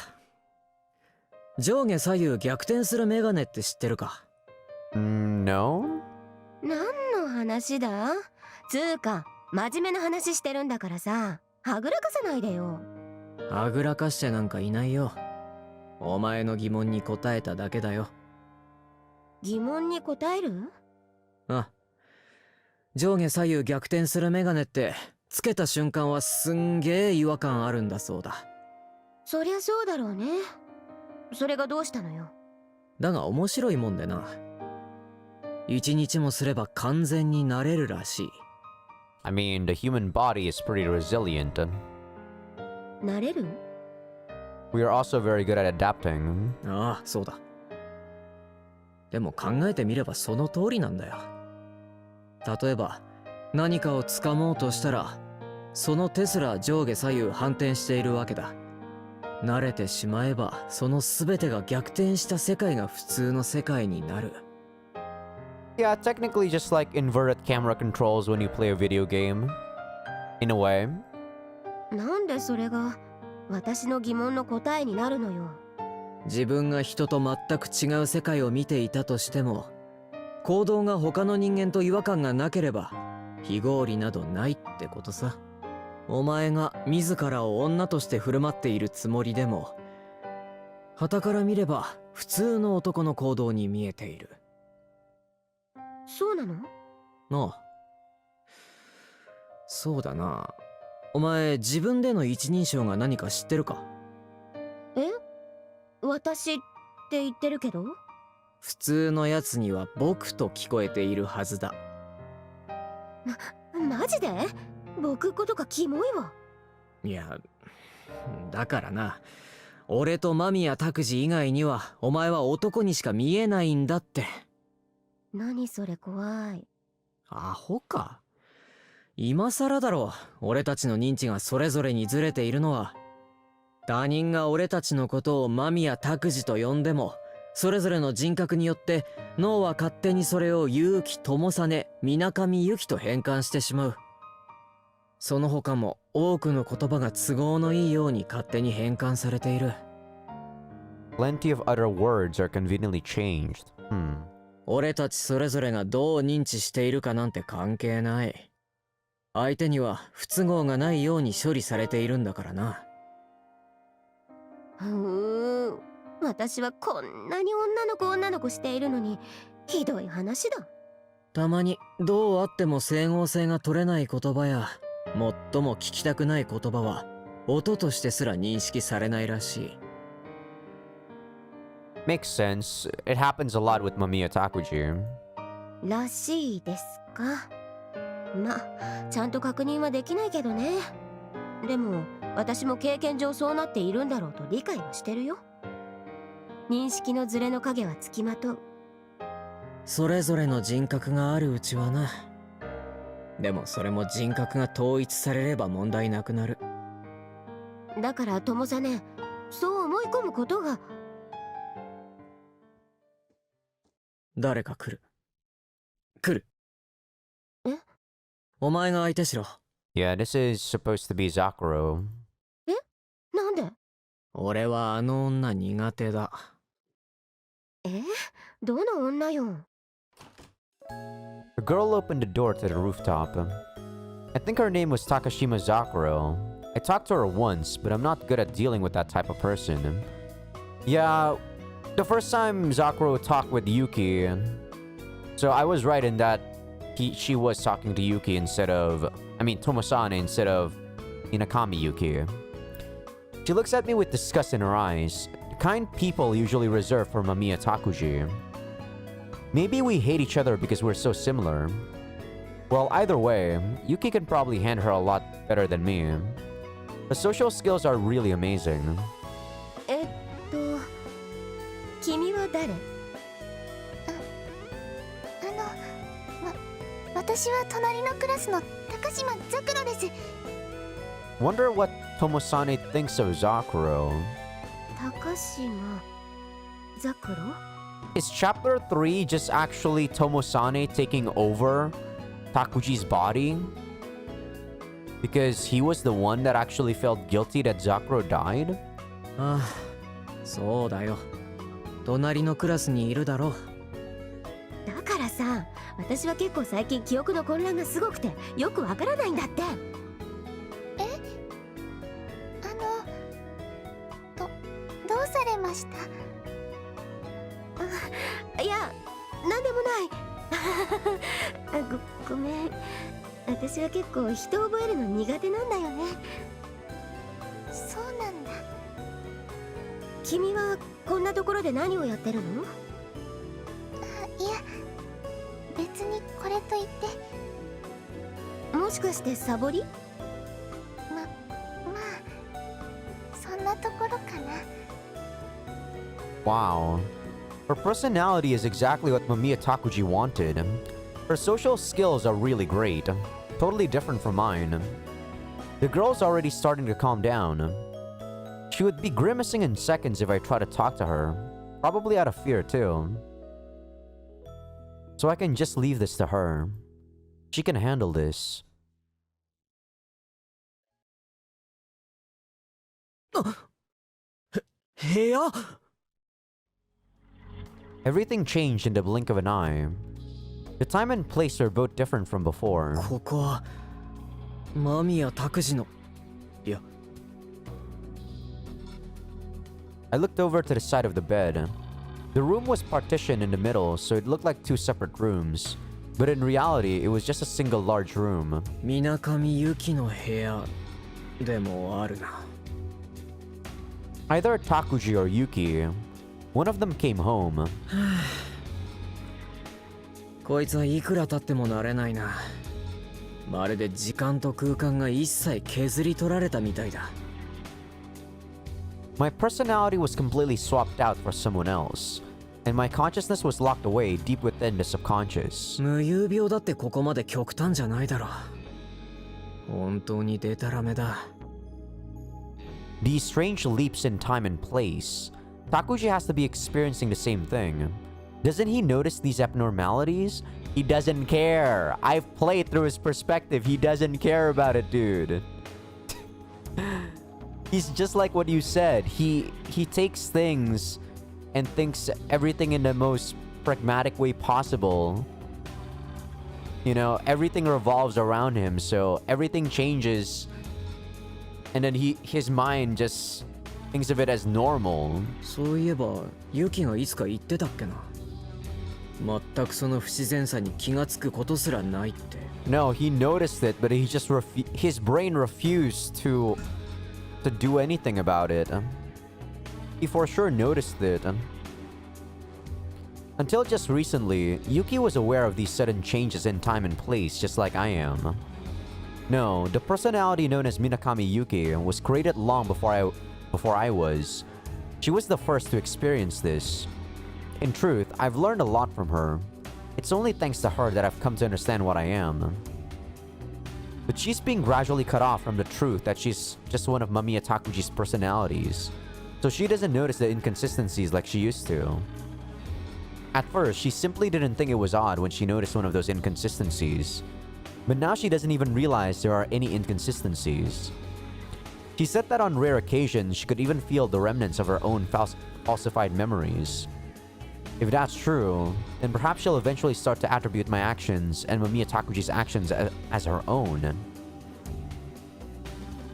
上下左右逆転するメガネって知ってるか？ No? 何の話だ？つーか、真面目な話してるんだからさ、はぐらかさないでよ。はぐらかしてなんかいないよ。お前の疑問に答えただけだよ。疑問に答える？あ、上下左右逆転するメガネってつけた瞬間はすんげえ違和感あるんだそうだ。そりゃそうだろうね。それがどうしたのよ。だが面白いもんでな。一日もすれば完全になれるらしい。I mean, the human body is pretty resilient. なれる？ We are also very good at adapting. ああ、そうだ。でも考えてみればその通りなんだよ。例えば何かを掴もうとしたらその手すら上下左右反転しているわけだ。慣れてしまえばその全てが逆転した世界が普通の世界になる。Yeah, technically just like inverted camera controls when you play a video game. In a way. なんでそれが私の疑問の答えになるのよ。自分が人と全く違う世界を見ていたとしても行動が他の人間と違和感がなければ非合理などないってことさ。お前が自らを女として振る舞っているつもりでも傍から見れば普通の男の行動に見えている。そうなの？ああ、そうだな。お前自分での一人称が何か知ってるか？え？私って言ってるけど。普通のやつには僕と聞こえているはずだ。マジで？僕ことかキモいわ。いや、だからな。俺とマミやタクジ以外にはお前は男にしか見えないんだって。何それ怖い。アホか。今更だろ。俺たちの認知がそれぞれにずれているのは。他人が俺たちのことをマミやタクジと呼んでもそれぞれの人格によって脳は勝手にそれを結城友実水上由紀と変換してしまう。その他も多くの言葉が都合のいいように勝手に変換されている。Plenty of other words are conveniently changed. 俺たちそれぞれがどう認知しているかなんて関係ない。相手には不都合がないように処理されているんだからな。私はこんなに女の子しているのにひどい話だ。たまにどうあっても整合性が取れない言葉や最も聞きたくない言葉は音としてすら認識されないらしい。Makes sense. It happens a lot with Mamiya Takuji. らしいですか。まあちゃんと確認はできないけどね。でも私も経験上そうなっているんだろうと理解はしてるよ。認識のズレの影はつきまとう。それぞれの人格があるうちはな。でもそれも人格が統一されれば問題なくなる。だから友さね、そう思い込むことが。誰か来る。え？お前が相手しろ。Yeah, this is supposed to be Zakuro. え？なんで？俺はあの女苦手だ。どの女よ。The girl opened the door to the rooftop. I think her name was Takashima Zakuro. I talked to her once, but I'm not good at dealing with that type of person. Yeah, the first time Zakuro talked with Yuki, so I was right in that she was talking to Yuki Tomosane instead of Inakami Yuki. She looks at me with disgust in her eyes, the kind people usually reserve for Mamiya Takuji. Maybe we hate each other because we're so similar. Well, either way, Yuki can probably handle her a lot better than me. The social skills are really amazing. 君は誰？私は隣のクラスの高島ザクロです。 Wonder what Tomosane thinks of Zakuro. 高島ザクロ？ Is chapter 3 just actually Tomosane taking over Takuji's body? Because he was the one that actually felt guilty that Zakuro died? ああ、そうだよ。隣のクラスにいるだろ。だからさ、私は結構最近記憶の混乱がすごくてよくわからないんだって。どうされました？いや、なんでもない。ごめん。私は結構人を覚えるの苦手なんだよね。そうなんだ。君はこんなところで何をやってるの？いや、別にこれといって。もしかしてサボり？まあそんなところかな。Wow. Her personality is exactly what Mamiya Takuji wanted. Her social skills are really great. Totally different from mine. The girl's already starting to calm down. She would be grimacing in seconds if I try to talk to her. Probably out of fear too. So I can just leave this to her. She can handle this. Everything changed in the blink of an eye. The time and place were both different from before. ここは間宮拓司の。いや。I looked over to the side of the bed. The room was partitioned in the middle, so it looked like two separate rooms. But in reality, it was just a single large room. 水上由紀の部屋でもあるな。Either Takuji or Yuki, one of them came home. こいつはいくら経っても慣れないな。まるで時間と空間が一切削り取られたみたいだ。My personality was completely swapped out for someone else, and my consciousness was locked away deep within the subconscious. 無遊病だってここまで極端じゃないだろ。本当にデタラメだ。These strange leaps in time and place. Takuji has to be experiencing the same thing. Doesn't he notice these abnormalities? He doesn't care. I've played through his perspective. He doesn't care about it, dude. He's just like what you said. He takes things and thinks everything in the most pragmatic way possible. You know, everything revolves around him, so everything changes. And then his mind just thinks of it as normal. そういえばユキがいつか言ってたっけな。全くその不自然さに気がつくことすらないって。 No, he noticed it, but he just his brain refused to do anything about it. He for sure noticed it. Until just recently, Yuki was aware of these sudden changes in time and place, just like I am. No, the personality known as Minakami Yuki was created long before I was. She was the first to experience this. In truth, I've learned a lot from her. It's only thanks to her that I've come to understand what I am. But she's being gradually cut off from the truth that she's just one of Mamiya Takuji's personalities, so she doesn't notice the inconsistencies like she used to. At first, she simply didn't think it was odd when she noticed one of those inconsistencies. But now she doesn't even realize there are any inconsistencies. She said that on rare occasions, she could even feel the remnants of her own falsified memories. If that's true, then perhaps she'll eventually start to attribute my actions and Mamiya Takuji's actions as her own.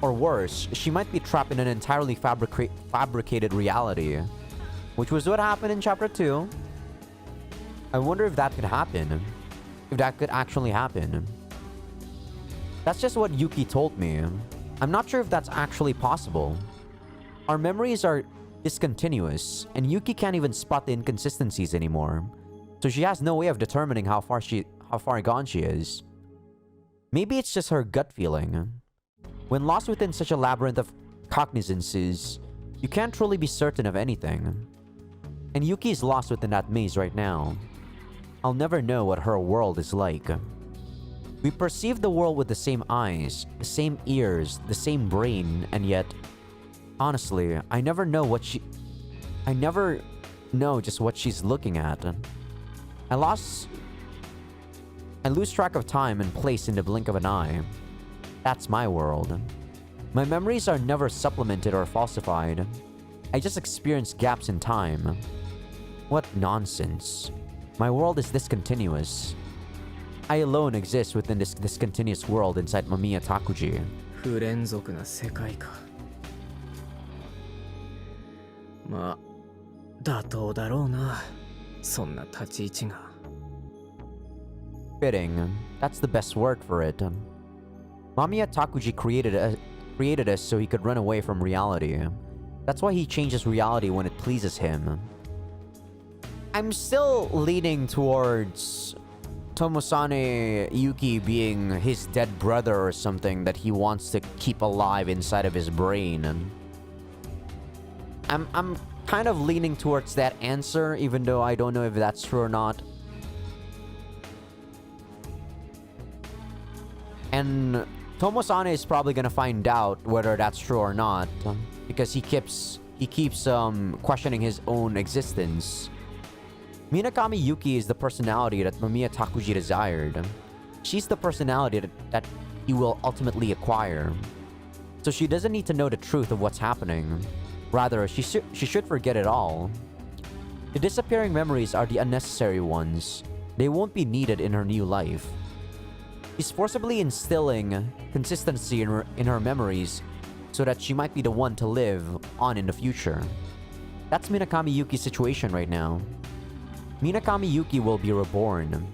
Or worse, she might be trapped in an entirely fabricated reality, which was what happened in Chapter 2. I wonder if that could happen. If that could actually happen. That's just what Yuki told me. I'm not sure if that's actually possible. Our memories are discontinuous, and Yuki can't even spot the inconsistencies anymore, so she has no way of determining how far gone she is. Maybe it's just her gut feeling. When lost within such a labyrinth of cognizances, you can't truly be certain of anything. And Yuki is lost within that maze right now. I'll never know what her world is like. We perceive the world with the same eyes, the same ears, the same brain, and yet, honestly, I never know just what she's looking at. I lose track of time and place in the blink of an eye. That's my world. My memories are never supplemented or falsified. I just experience gaps in time. What nonsense. My world is discontinuous. I alone exist within this discontinuous world inside Mamiya Takuji. 不連続な世界か。まあ、妥当だろうな。そんな立ち位置が。Fitting. That's the best word for it. Mamiya Takuji created us so he could run away from reality. That's why he changes reality when it pleases him. I'm still leaning towards Tomosane Yuki being his dead brother or something that he wants to keep alive inside of his brain. I'm kind of leaning towards that answer, even though I don't know if that's true or not. And Tomosane is probably gonna find out whether that's true or not, because he keeps questioning his own existence. Minakami Yuki is the personality that Mamiya Takuji desired. She's the personality that he will ultimately acquire. So she doesn't need to know the truth of what's happening. Rather, she should forget it all. The disappearing memories are the unnecessary ones. They won't be needed in her new life. He's forcibly instilling consistency in her memories so that she might be the one to live on in the future. That's Minakami Yuki's situation right now. Minakami Yuki will be reborn.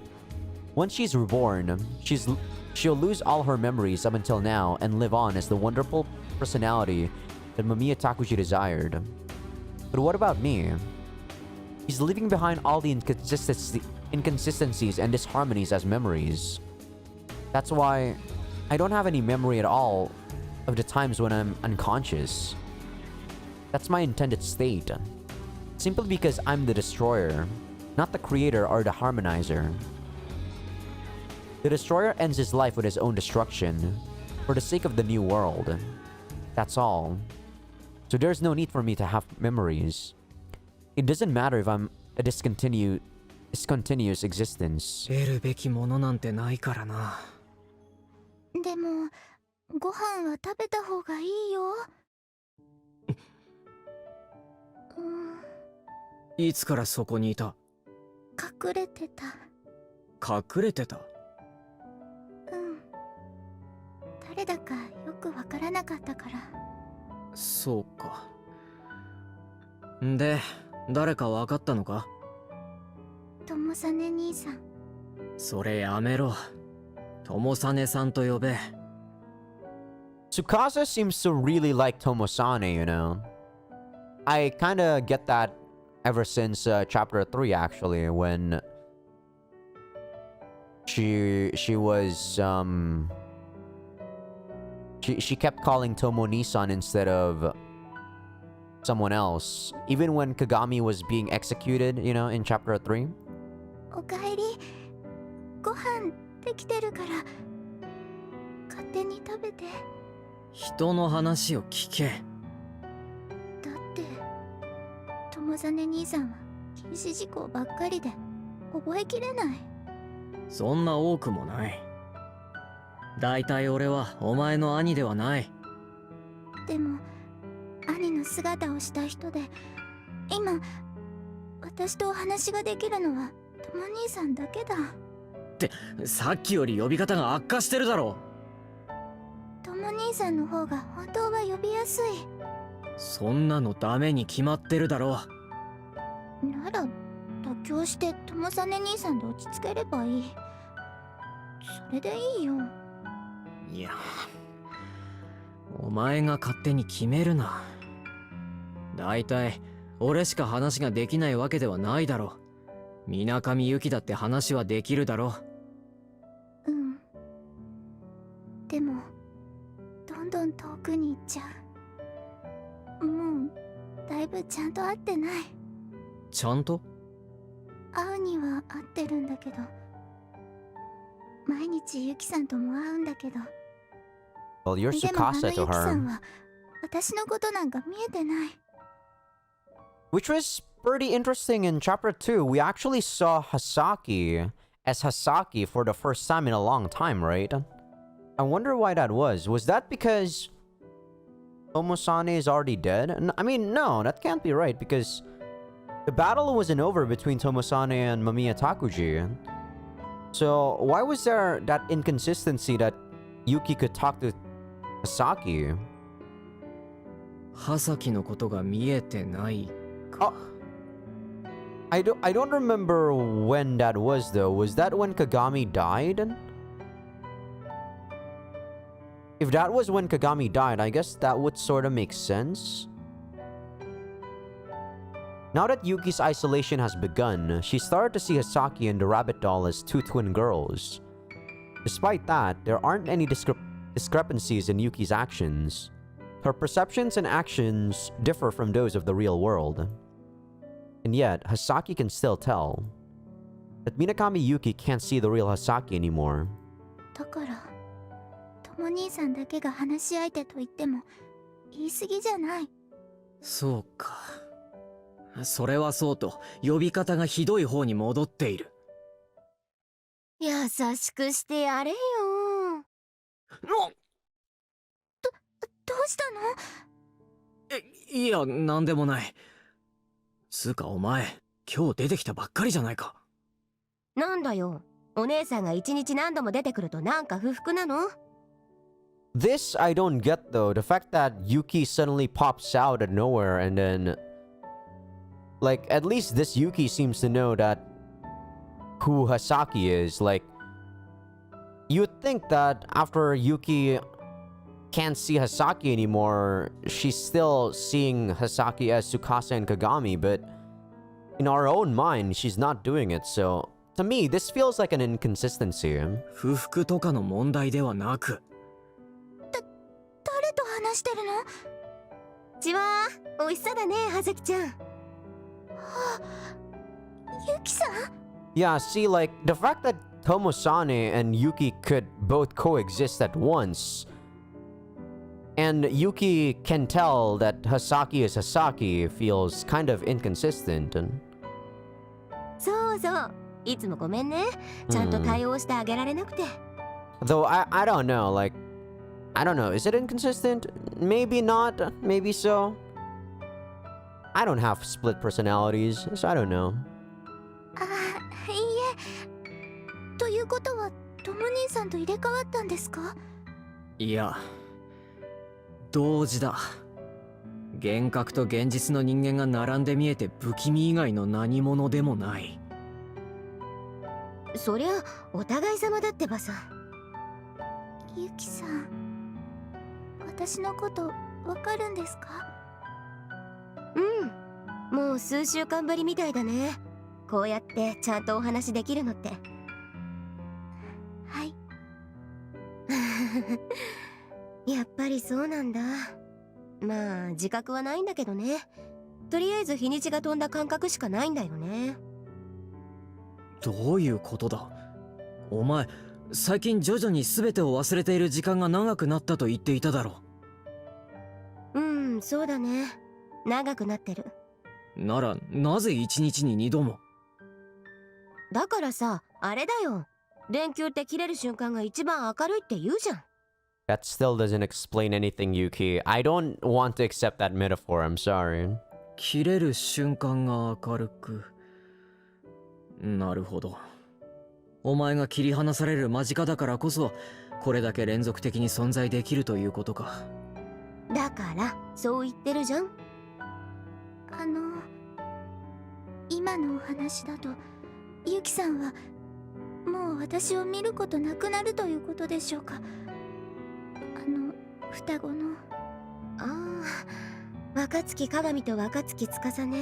Once she's reborn, she'll lose all her memories up until now and live on as the wonderful personality that Mamiya Takuji desired. But what about me? He's leaving behind all the inconsistencies and disharmonies as memories. That's why I don't have any memory at all of the times when I'm unconscious. That's my intended state. Simply because I'm the destroyer, not the creator or the harmonizer. The destroyer ends his life with his own destruction, for the sake of the new world. That's all. So there's no need for me to have memories. It doesn't matter if I'm a discontinuous existence. 得るべきものなんてないからな。でもご飯は食べた方がいいよ。いつからそこにいた？隠れてた。隠れてた？誰だかよくわからなかったから。そうか。で、誰か分かったのか？友実兄さん。それやめろ。友実さんと呼べ。Tsukasa seems to really like Tomosane, you know. I kinda get that ever since chapter 3 actually, when she was she kept calling Tomo-ni-san instead of someone else, even when Kagami was being executed, you know, in chapter 3. おかえり。ご飯できてるから勝手に食べて。人の話を聞け。だって友実兄さんは禁止事項ばっかりで覚えきれない。そんな多くもない。だいたい俺はお前の兄ではない。でも兄の姿をした人で、今私とお話ができるのは友兄さんだけだ。ってさっきより呼び方が悪化してるだろ。友兄さんの方が本当は呼びやすい。そんなのダメに決まってるだろ。なら妥協して友実兄さんで落ち着ければいい。それでいいよ。いや、お前が勝手に決めるな。だいたい俺しか話ができないわけではないだろ。水上由紀だって話はできるだろ。うん。でもどんどん遠くに行っちゃう。もうだいぶちゃんと会ってない。ちゃんと？会うには会ってるんだけど、毎日ユキさんとも会うんだけど、 Well, you're でもTsukasa ユ to キさ her. んは私のことなんか見えてない。 Which was pretty interesting in chapter 2. We actually saw Hasaki as Hasaki for the first time in a long time, right? I wonder why that was. Was that because Tomosane is already dead? I mean, no, that can't be right because the battle wasn't over between Tomosane and Mamiya Takuji. So why was there that inconsistency that Yuki could talk to Asaki? 葉崎のことが見えてないか。 I don't remember when that was though. Was that when Kagami died? If that was when Kagami died, I guess that would sort of make sense. Now that Yuki's isolation has begun, she started to see Hasaki and the rabbit doll as two twin girls. Despite that, there aren't any discrepancies in Yuki's actions. Her perceptions and actions differ from those of the real world. And yet, Hasaki can still tell that Minakami Yuki can't see the real Hasaki anymore. だから友兄さんだけが話し相手と言っても言い過ぎじゃない。そうか。それはそうと呼び方がひどい方に戻っている。優しくしてやれよ。どうしたの？いや、なんでもない。つうかお前、今日出てきたばっかりじゃないか。なんだよ、お姉さんが一日何度も出てくるとなんか不服なの？ This I don't get though. The fact that Yuki suddenly pops out of nowhere and then... Like, at least this Yuki seems to know that... who Hasaki is. Like, you'd think that after Yuki can't see Hasaki anymore, she's still seeing Hasaki as Tsukasa and Kagami, but in our own mind, she's not doing it, so to me, this feels like an inconsistency. 不服とかの問題ではなく。誰と話してるの？ちわー、美味しそうだね、葉月ちゃん。ユキさん？ Yeah, see, like, the fact that Tomosane and Yuki could both coexist at once, and Yuki can tell that Hasaki is Hasaki, feels kind of inconsistent. そうそう、いつもごめんね。ちゃんと対応してあげられなくて。Though I don't know, like, I don't know, is it inconsistent? Maybe not, maybe so. I don't have split personalities, so I don't know. あ、いいえ。ということは友兄さんと入れ替わったんですか？いや、同時だ。幻覚と現実の人間が並んで見えて不気味以外の何者でもない。そりゃお互い様だってばさ。ユキさん、私のことわかるんですか？うん、もう数週間ぶりみたいだね。こうやってちゃんとお話できるのって。はい。やっぱりそうなんだ。まあ自覚はないんだけどね。とりあえず日にちが飛んだ感覚しかないんだよね。どういうことだ？お前、最近徐々に全てを忘れている時間が長くなったと言っていただろうん、そうだね。長くなってる。なら、なぜ1日に2度も？だからさ、あれだよ。連休って切れる瞬間が一番明るいって言うじゃん。That still doesn't explain anything, Yuki. I don't want to accept that metaphor, I'm sorry. 切れる瞬間が明るく。なるほど。お前が切り離される間近だからこそ、これだけ連続的に存在できるということか。だからそう言ってるじゃん。今のお話だとユキさんはもう私を見ることなくなるということでしょうか？双子の。ああ、若月鏡と若月司ね。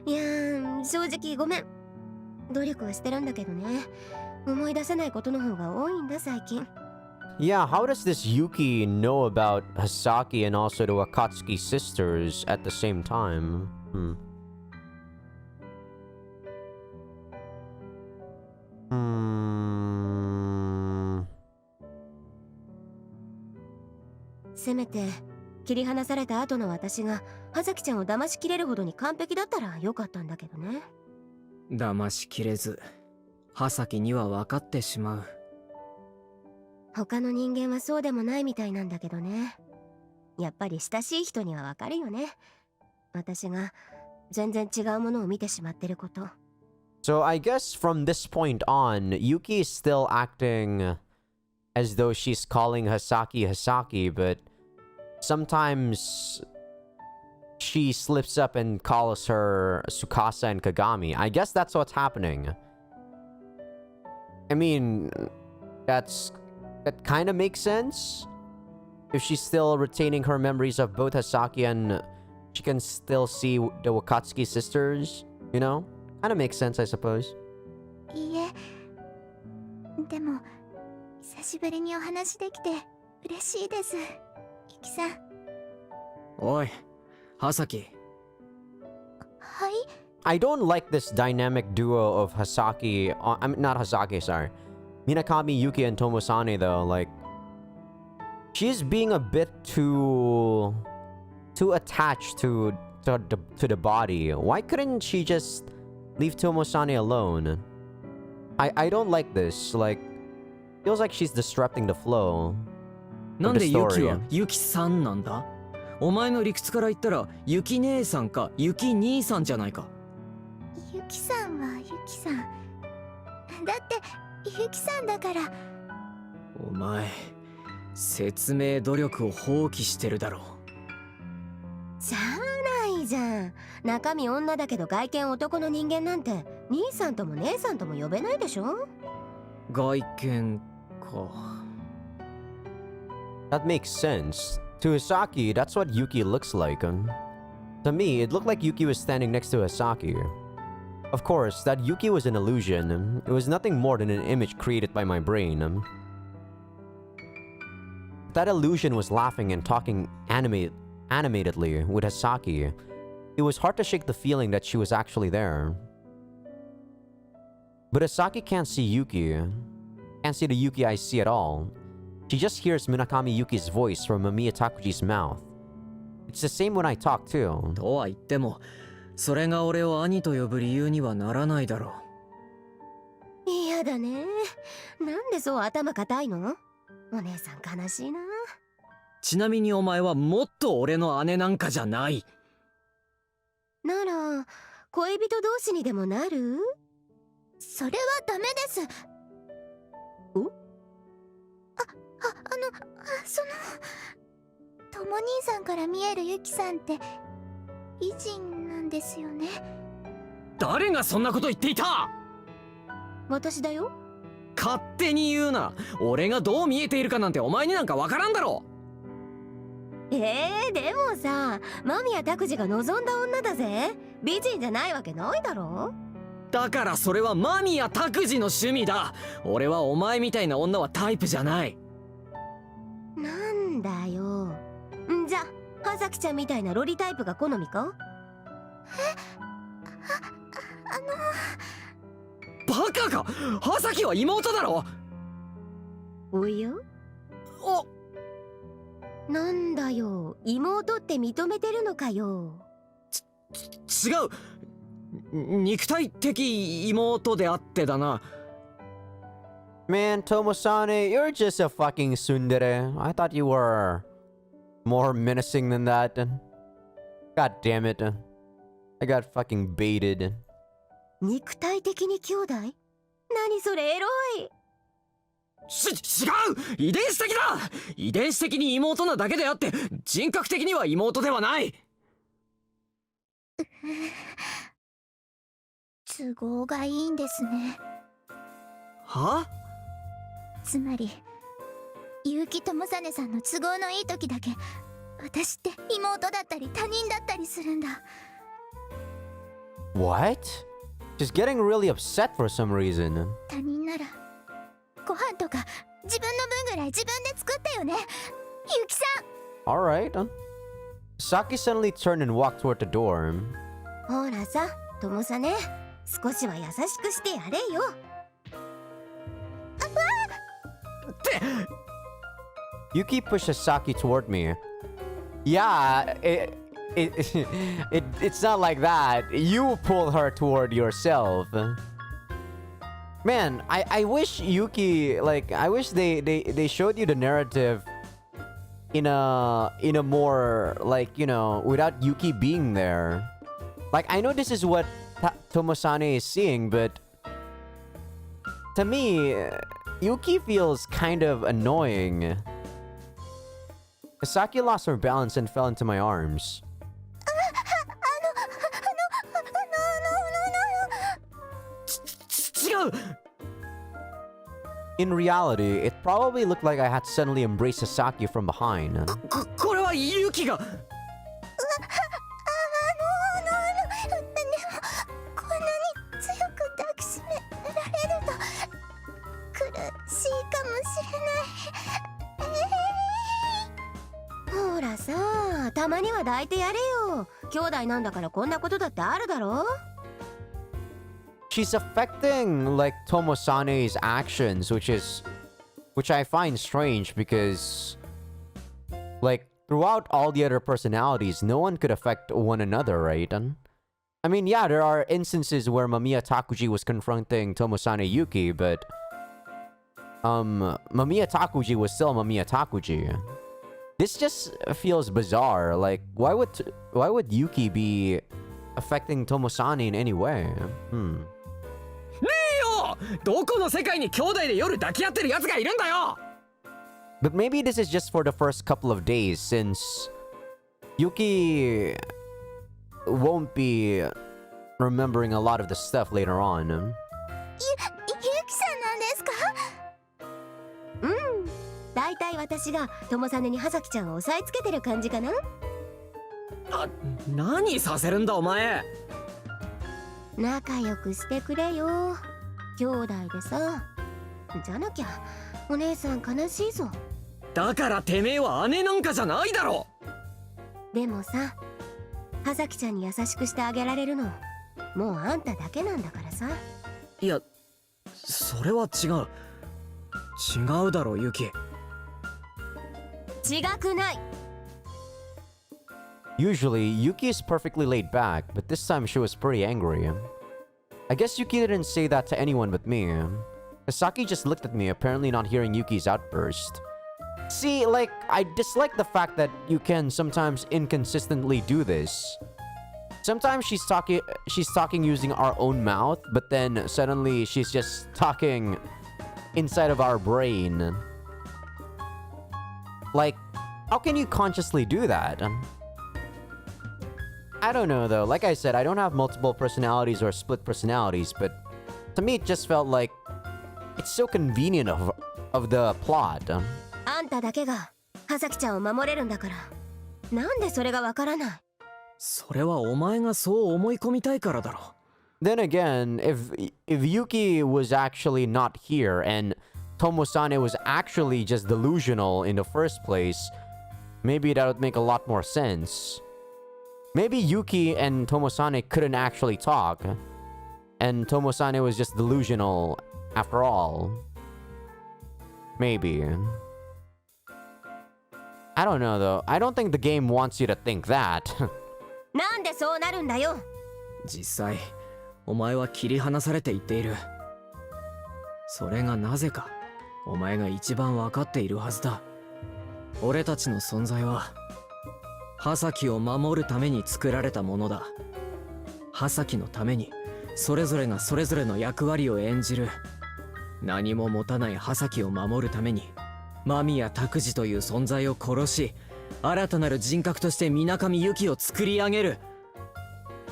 いやー、正直ごめん。努力はしてるんだけどね。思い出せないことの方が多いんだ最近。Yeah, how does this Yuki know about Asaki and also the Wakatsuki sisters at the same time? Hmm. せめて切り離された後の私が葉月ちゃんを騙しきれるほどに完璧だったらよかったんだけどね。騙しきれず、葉崎には分かってしまう。他の人間はそうでもないみたいなんだけどね。やっぱり親しい人にはわかるよね。私が全然違うものを見てしまってること。So I guess from this point on, Yuki is still acting as though she's calling Hasaki Hasaki, but sometimes she slips up and calls her Tsukasa and Kagami. I guess that's what's happening. I mean, that kind of makes sense. If she's still retaining her memories of both Hasaki and she can still see the Wakatsuki sisters, you know? Kind of makes sense, I suppose. いいえ、でも久しぶりにお話できて嬉しいです、ユキさん。おい、葉崎。はい。 I don't like this dynamic duo of Hasaki. I mean, not Hasaki, sorry. Minakami, Yuki, and Tomosane, though. Like, she's being a bit too attached to the body. Why couldn't she just leave Tomosane alone? I don't like this. Like, feels like she's disrupting the flow な of ん the でユキ story. はユキさんなんだ？お前の理屈から言ったらユキ姉さんかユキ兄さんじゃないか。ユキさんはユキさんだってユキさんだから。お前、説明努力を放棄してるだろう。しゃあないじゃん。中身女だけど外見男の人間なんて兄さんとも姉さんとも呼べないでしょ。外見か。That makes sense. To Asaki, that's what Yuki looks like. To me, it looked like Yuki was standing next to Asaki. Of course, that Yuki was an illusion. It was nothing more than an image created by my brain. That illusion was laughing and talking animatedly with Asaki. It was hard to shake the feeling that she was actually there. But Asaki can't see Yuki. Can't see the Yuki I see at all. She just hears Murakami Yuki's voice from Mamiya Takuji's mouth. It's the same when I talk too. とは言っても、それが俺を兄と呼ぶ理由にはならないだろう。嫌だね。なんでそう頭固いの？お姉さん悲しいな。ちなみにお前はもっと俺の姉なんかじゃない。なら恋人同士にでもなる？それはダメです。そのとも兄さんから見えるユキさんって美人なんですよね。誰がそんなこと言っていた？私だよ。勝手に言うな。俺がどう見えているかなんてお前になんかわからんだろ。でもさ、間宮拓司が望んだ女だぜ。美人じゃないわけないだろ。だからそれは間宮拓司の趣味だ。俺はお前みたいな女はタイプじゃない。なんだよ。んじゃ、葉崎ちゃんみたいなロリタイプが好みか？バカか。葉崎は妹だろ。おや？お、なんだよ、妹って認めてるのかよ。違う。肉体的妹であってだな。 Man, Tomosane, you're just a fucking tsundere. I thought you were more menacing than that. God damn it. I got fucking baited. 肉体的に兄弟？何それエロい。違う。遺伝子的だ。遺伝子的に妹なだけであって人格的には妹ではない。都合がいいんですね。は？つまり結城智実さんの都合のいい時だけ私って妹だったり他人だったりするんだ。 What? She's getting really upset for some reason. 他人ならご飯とか自分の分ぐらい自分で作ってよね、ゆきさん。 Alright. Saki suddenly turned and walked toward the door. ほらさ、友さね、少しは優しくしてやれよ。Yuki pushed Asaki toward me. Yeah, it's not like that. You pulled her toward yourself. Man, I wish Yuki, like, I wish they showed you the narrative in a more, like, you know, without Yuki being there. Like, I know this is what Tomosane is seeing, but to me, Yuki feels kind of annoying. Asaki lost her balance and fell into my arms. In reality, it probably looked like I had suddenly embraced Asaki from behind. これはユキが。こんなに強く抱きしめられると苦しいかもしれない。ほらさ、たまには抱いてやれよ。兄弟なんだからこんなことだってあるだろ。She's affecting, like, Tomosane's actions, which I find strange because, like, throughout all the other personalities, no one could affect one another, right? I mean, yeah, there are instances where Mamiya Takuji was confronting Tomosane Yuki, but Mamiya Takuji was still Mamiya Takuji. This just feels bizarre. Like, why would Yuki be affecting Tomosane in any way? どこの世界に兄弟で夜抱き合ってるやつがいるんだよ。 But maybe this is just for the first couple of days, since Yuki won't be remembering a lot of the stuff later on. ゆきさんなんですか？だいたい私が友さねに葉崎ちゃんを押さえつけてる感じかな。何させるんだお前。仲良くしてくれよ、兄弟でさ。じゃなきゃお姉さん悲しいぞ。だからてめえは姉なんかじゃないだろ。でもさ、葉崎ちゃんに優しくしてあげられるのもうあんただけなんだからさ。いや、それは違う。違うだろユキ。違くない。 Usually, Yuki is perfectly laid back, but this time she was pretty angry. I guess Yuki didn't say that to anyone but me. Asaki just looked at me, apparently not hearing Yuki's outburst. See, like, I dislike the fact that you can sometimes inconsistently do this. Sometimes she's talking using our own mouth, but then suddenly she's just talking inside of our brain. Like, How can you consciously do that? I don't know though. Like I said, I don't have multiple personalities or split personalities, but to me it just felt like it's so convenient of the plot. あんただけが葉崎ちゃんを守れるんだから、なんでそれがわからない？それはお前がそう思い込みたいからだろ。Then again, if Yuki was actually not here and Tomosane was actually just delusional in the first place, maybe that would make a lot more sense. Maybe Yuki and Tomosane couldn't actually talk, and Tomosane was just delusional after all. Maybe. I don't know though. I don't think the game wants you to think that. なんでそうなるんだよ。実際お前は切り離されていっている。それがなぜかお前が一番分かっているはずだ。俺たちの存在は葉崎を守るために作られたものだ。葉崎のためにそれぞれがそれぞれの役割を演じる。何も持たない葉崎を守るために間宮拓司という存在を殺し、新たなる人格として水上由紀を作り上げる。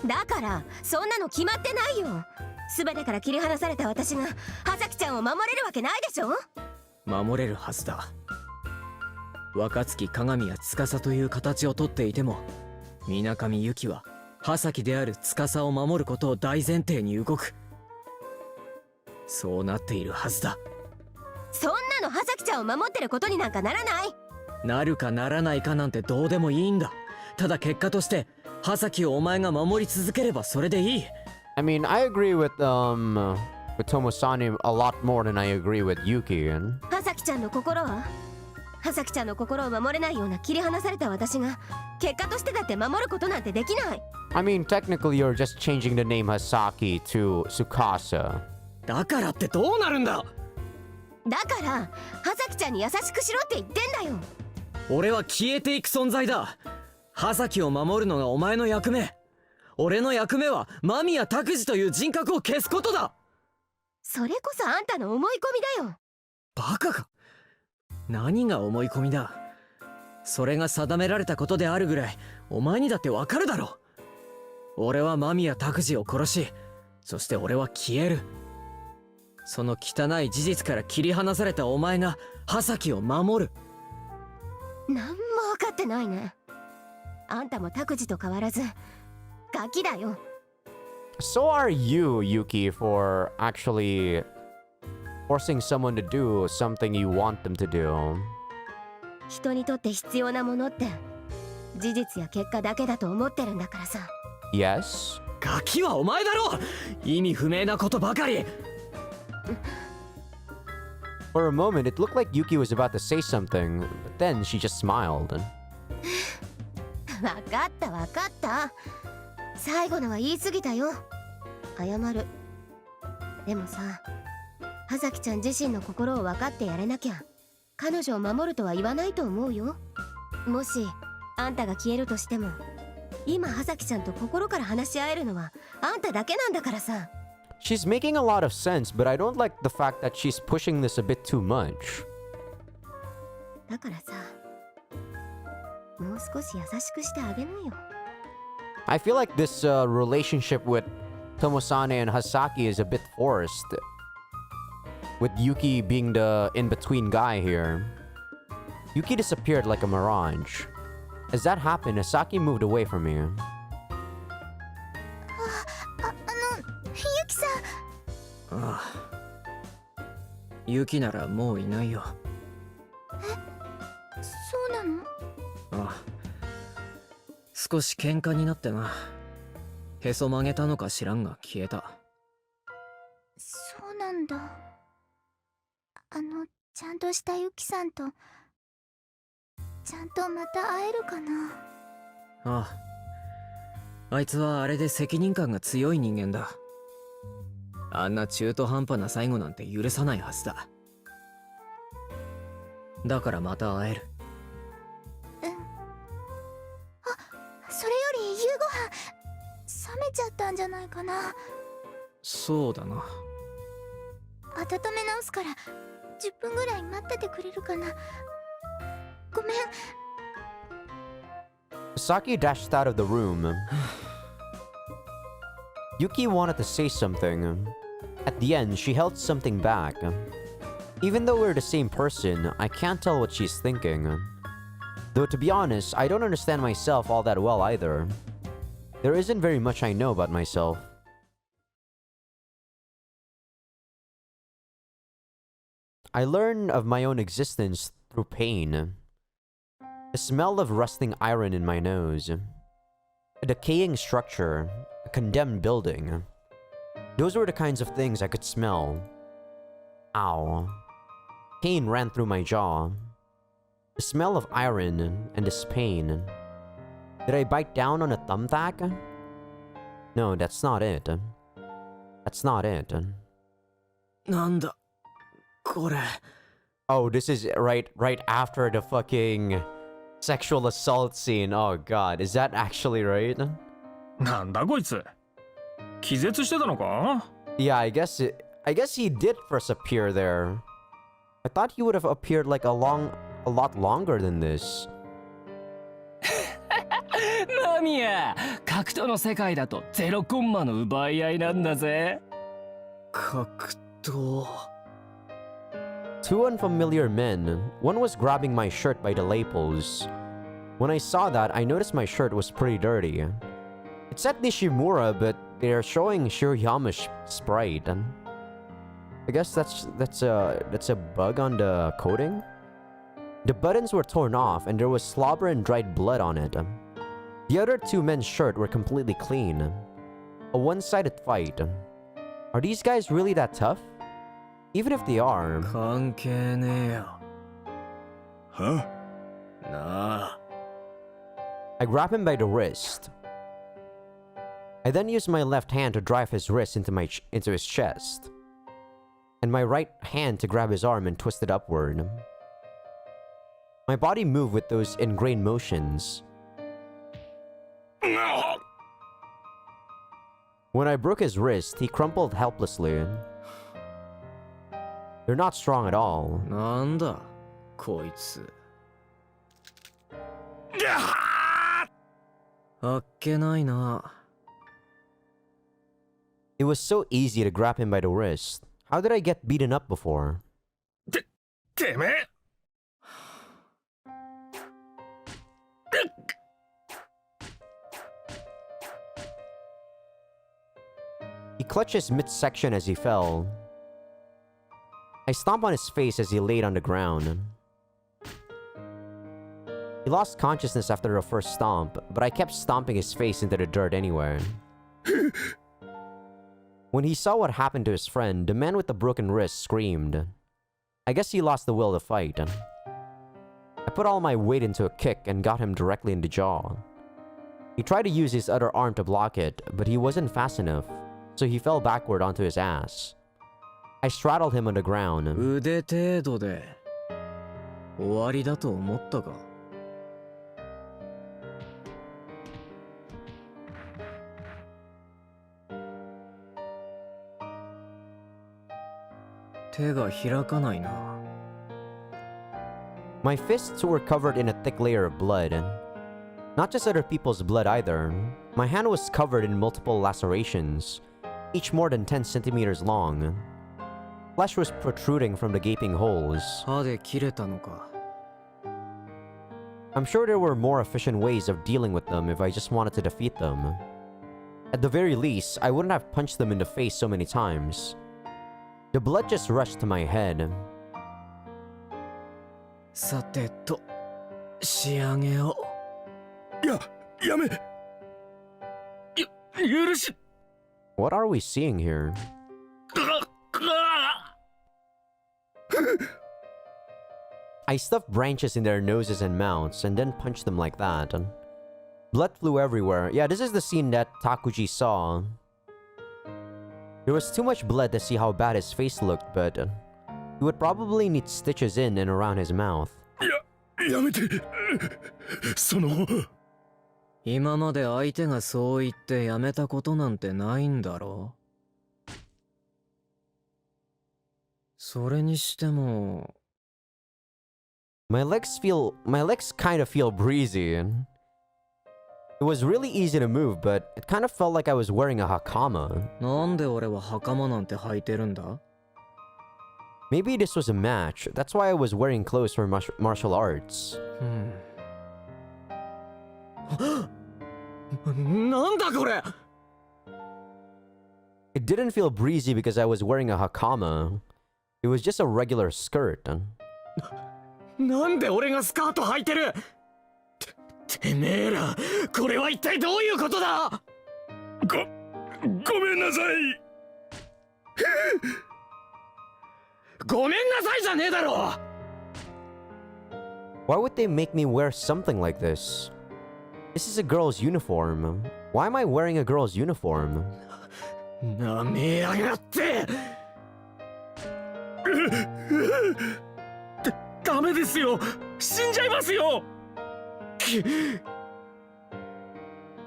だからそんなの決まってないよ。全てから切り離された私が葉崎ちゃんを守れるわけないでしょ。守れるはずだ。若月鏡や司という形をとっていても、水上由紀は葉崎である司を守ることを大前提に動く。そうなっているはずだ。そんなの葉崎ちゃんを守ってることになんかならない。なるかならないかなんてどうでもいいんだ。ただ結果として葉崎をお前が守り続ければそれでいい。I mean, I agree with Tomosane a lot more than I agree with Yuki. 葉崎ちゃんの心は？葉崎ちゃんの心を守れないような切り離された私が結果としてだって守ることなんてできない。I mean, technically you're just changing the name Asaki to Tsukasa. だからってどうなるんだ。だから葉崎ちゃんに優しくしろって言ってんだよ。俺は消えていく存在だ。葉崎を守るのがお前の役目。俺の役目は間宮拓司という人格を消すことだ。それこそあんたの思い込みだよ。バカか。何が思い込みだ。それが定められたことであるぐらいお前にだってわかるだろ。俺は間宮拓司を殺し、そして俺は消える。その汚い事実から切り離されたお前が葉崎を守る。なんも分かってないね。あんたも拓司と変わらずガキだよ。 So are you, Yuki, for actually forcing someone to do something you want them to do. 人にとって必要なものって事実や結果だけだと思ってるんだからさ。 Yes? ガキはお前だろ。意味不明なことばかり。For a moment, it looked like Yuki was about to say something, but then she just smiled. 分かった分かった。最後のは言い過ぎたよ。謝る。でもさ、葉崎ちゃん自身の心を分かってやれなきゃ彼女を守るとは言わないと思うよ。もしあんたが消えるとしても、今葉崎ちゃんと心から話し合えるのはあんただけなんだからさ。 She's making a lot of sense, but I don't like the fact that she's pushing this a bit too much. だからさ、もう少し優しくしてあげなよ。 I feel like this relationship with Tomosane and Hasaki is a bit forced, with Yuki being the in-between guy here. Yuki disappeared like a mirage. As that happened, Asaki moved away from me. ユキさん。ああ。ユキならもういないよ。そうなの？ああ。少し喧嘩になってな。へそ曲げたのか知らんが消えた。そうなんだ。ちゃんとしたユキさんとちゃんとまた会えるかな。ああ。あいつはあれで責任感が強い人間だ。あんな中途半端な最後なんて許さないはずだ。だからまた会える。うん。あ、それより夕ご飯冷めちゃったんじゃないかな。そうだな。温め直すから10分ぐらい待っててくれるかな。ごめん、Asaki dashed out of the room. Yuki wanted to say something. At the end, she held something back. Even though we're the same person, I can't tell what she's thinking. Though to be honest, I don't understand myself all that well either. There isn't very much I know about myself. I learn of my own existence through pain. The smell of rusting iron in my nose. A decaying structure. A condemned building. Those were the kinds of things I could smell. Ow. Pain ran through my jaw. The smell of iron and this pain. Did I bite down on a thumbtack? No, that's not it. That's not it. なんだこれ。 Oh, this is right after the fucking sexual assault scene. Oh god, is that actually right? なんだこいつ。気絶してたのか？ Yeah, I guess he did first appear there. I thought he would have appeared like a lot longer than this. ナミヤ、格闘の世界だとゼロコンマの奪い合いなんだぜ。格闘。 Two unfamiliar men. One was grabbing my shirt by the lapels. When I saw that, I noticed my shirt was pretty dirty. It said Nishimura, but they're showing Shirayama's sprite. I guess that's a bug on the coating. The buttons were torn off, and there was slobber and dried blood on it. The other two men's shirts were completely clean. A one-sided fight. Are these guys really that tough? Even if they are... 関係ねえよ。Huh? なあ。 I grab him by the wrist. I then use my left hand to drive his wrist into his chest. And my right hand to grab his arm and twist it upward. My body moved with those ingrained motions. When I broke his wrist, he crumpled helplessly. They're not strong at all. なんだこいつ。あっけないな。 It was so easy to grab him by the wrist. How did I get beaten up before? てめえ。He clutched his midsection as he fell. I stomped on his face as he laid on the ground. He lost consciousness after the first stomp, but I kept stomping his face into the dirt anyway. When he saw what happened to his friend, the man with the broken wrist screamed. I guess he lost the will to fight. I put all my weight into a kick and got him directly in the jaw. He tried to use his other arm to block it, but he wasn't fast enough, so he fell backward onto his ass. I straddled him on the ground. 腕程度で終わりだと思ったか。手が開かないな。 My fists were covered in a thick layer of blood. Not just other people's blood either. My hand was covered in multiple lacerations, each more than 10 centimeters long. Flesh was protruding from the gaping holes. 歯で切れたのか。 I'm sure there were more efficient ways of dealing with them if I just wanted to defeat them. At the very least, I wouldn't have punched them in the face so many times. The blood just rushed to my head. さてと仕上げを。やめ。許し。 What are we seeing here? I stuffed branches in their noses and mouths and then punched them like that. Blood flew everywhere. Yeah, this is the scene that Takuji saw. There was too much blood to see how bad his face looked, but he would probably need stitches in and around his mouth. やめて。その。今まで相手がそう言ってやめたことなんてないんだろう。それにしても。 My legs kind of feel breezy. It was really easy to move, but it kind of felt like I was wearing a hakama. なんで俺は袴なんて履いてるんだ？ Maybe this was a match. That's why I was wearing clothes for martial arts. なんだこれ。 It didn't feel breezy because I was wearing a hakama. It was just a regular skirt. なんで俺がスカート履いてる。てめえら、これは一体どういうことだ。ごめんなさい。ごめんなさいじゃねえだろ。 Why would they make me wear something like this? This is a girl's uniform. Why am I wearing a girl's uniform? なめやがって。ダメですよ。死んじゃいますよ。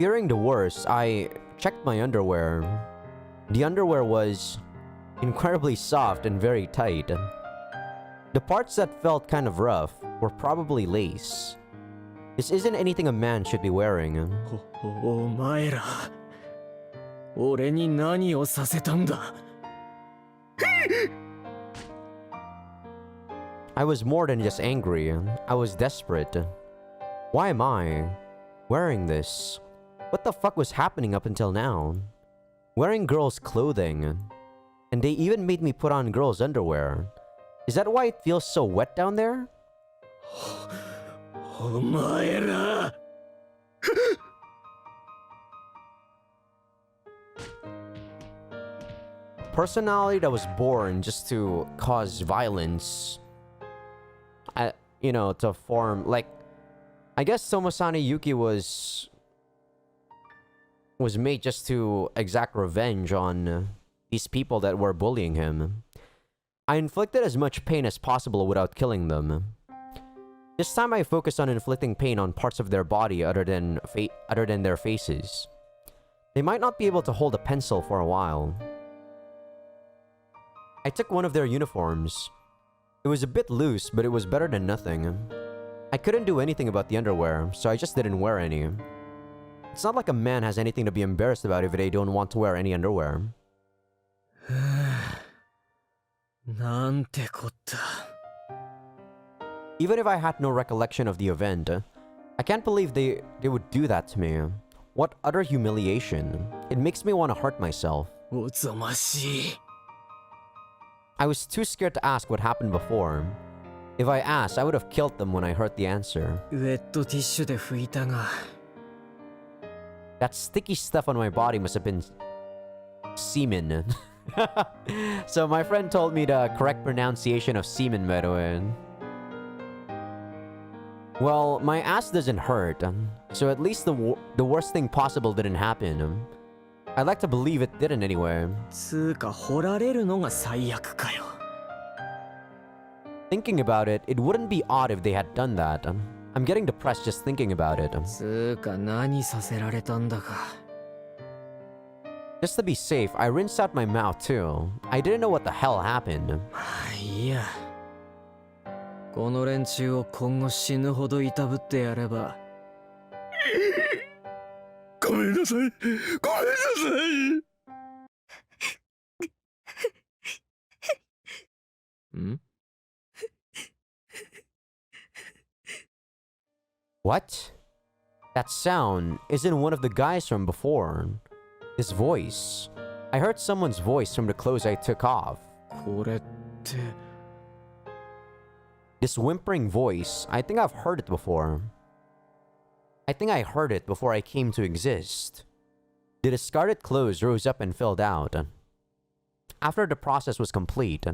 Fearing the worst, I checked my underwear. The underwear was incredibly soft and very tight. The parts that felt kind of rough were probably lace. This isn't anything a man should be wearing. お前ら、俺に何をさせたんだ。I was more than just angry. I was desperate. Why am I wearing this? What the fuck was happening up until now? Wearing girls' clothing. And they even made me put on girls' underwear. Is that why it feels so wet down there? お前ら。Personality that was born just to cause violence. To form, like, I guess Tomasane Yuki was made just to exact revenge on these people that were bullying him. I inflicted as much pain as possible without killing them. This time I focused on inflicting pain on parts of their body other than their faces. They might not be able to hold a pencil for a while. I took one of their uniforms. It was a bit loose, but it was better than nothing. I couldn't do anything about the underwear, so I just didn't wear any. It's not like a man has anything to be embarrassed about if they don't want to wear any underwear. なんてこった。 Even if I had no recollection of the event, I can't believe they would do that to me. What utter humiliation. It makes me want to hurt myself. おぞましい。 I was too scared to ask what happened before. If I asked, I would have killed them when I heard the answer. ウェットティッシュで拭いたが。 That sticky stuff on my body must have been semen. So my friend told me the correct pronunciation of semen, by the way. Well, my ass doesn't hurt, so at least the worst thing possible didn't happen. I'd like to believe it didn't anyway. つーか掘られるのが最悪かよ。 Thinking about it, it wouldn't be odd if they had done that. I'm getting depressed just thinking about it. つーか何させられたんだか。 Just to be safe, I rinsed out my mouth too. I didn't know what the hell happened. いや。この連中を今後死ぬほどいたぶってやれば。ごめんなさい。ごめんなさい。ん？ What? That sound isn't one of the guys from before. His voice. I heard someone's voice from the clothes I took off. これって。 This whimpering voice, I think I've heard it before. I think I heard it before I came to exist. The discarded clothes rose up and filled out. After the process was complete.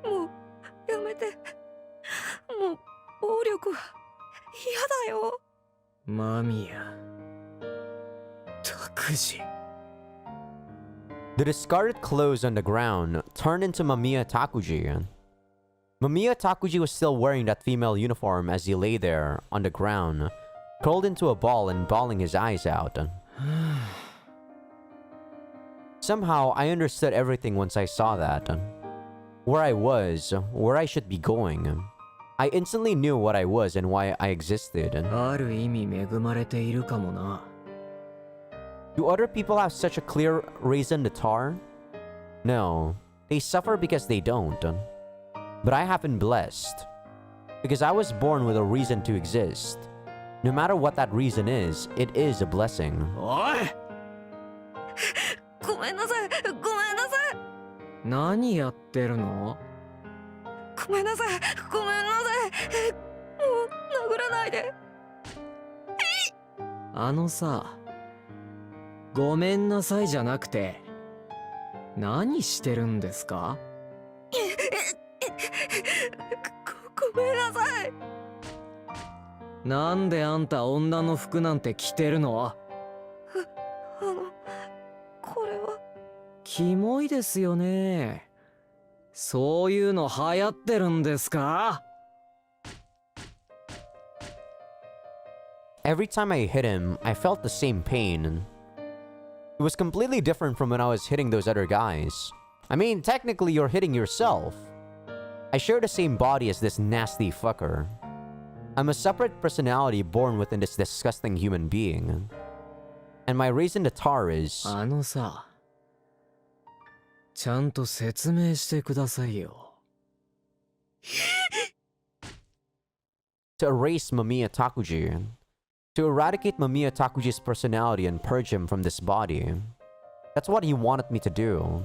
もうやめて。もう暴力は嫌だよ。 間宮。Takuji. The discarded clothes on the ground turned into Mamiya Takuji. Mamiya Takuji was still wearing that female uniform as he lay there on the ground, curled into a ball and bawling his eyes out. Somehow, I understood everything once I saw that. Where I was, where I should be going. I instantly knew what I was and why I existed. ある意味恵まれているかもな。 Do other people have such a clear reason to tar? No, they suffer because they don't. But I have been blessed. Because I was born with a reason to exist. No matter what that reason is, it is a blessing. おい。ごめんなさい、ごめんなさい、何やってるの？ごめんなさい、ごめんなさい。もう殴らないで。あのさ、ごめんなさいじゃなくて、何してるんですか？ごめんなさい。なんであんた女の服なんて着てるの？これはキモいですよね。そういうの流行ってるんですか？ Every time I hit him, I felt the same pain. It was completely different from when I was hitting those other guys. I mean, technically you're hitting yourself. I share the same body as this nasty fucker. I'm a separate personality born within this disgusting human being. And my reason to tar is... あのさ、ちゃんと説明してくださいよ。to erase Mamiya Takuji. To eradicate Mamiya Takuji's personality and purge him from this body. That's what he wanted me to do.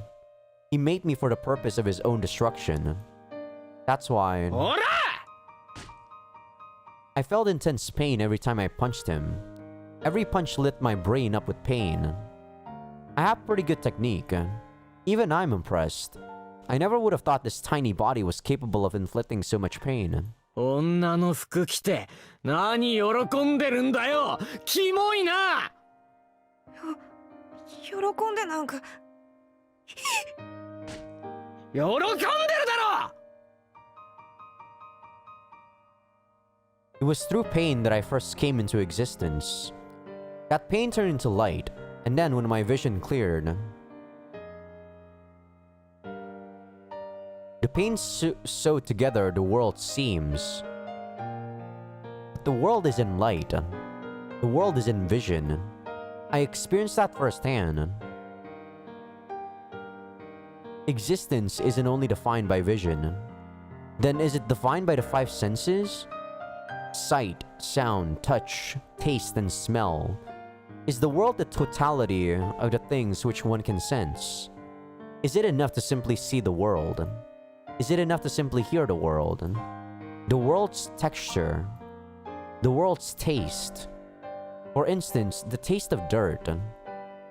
He made me for the purpose of his own destruction. That's why... おら！ I felt intense pain every time I punched him. Every punch lit my brain up with pain. I have pretty good technique. Even I'm impressed. I never would have thought this tiny body was capable of inflicting so much pain. 女の服着て何喜んでるんだよ。キモいな。喜んでなんか喜んでるだろ。 It was through pain that I first came into existence. That pain turned into light, and then when my vision cleared, the pain sewed together the world seems. But the world is in light. The world is in vision. I experienced that firsthand. Existence isn't only defined by vision. Then is it defined by the five senses? Sight, sound, touch, taste, and smell. Is the world the totality of the things which one can sense? Is it enough to simply see the world? Is it enough to simply hear the world? The world's texture. The world's taste. For instance, the taste of dirt. The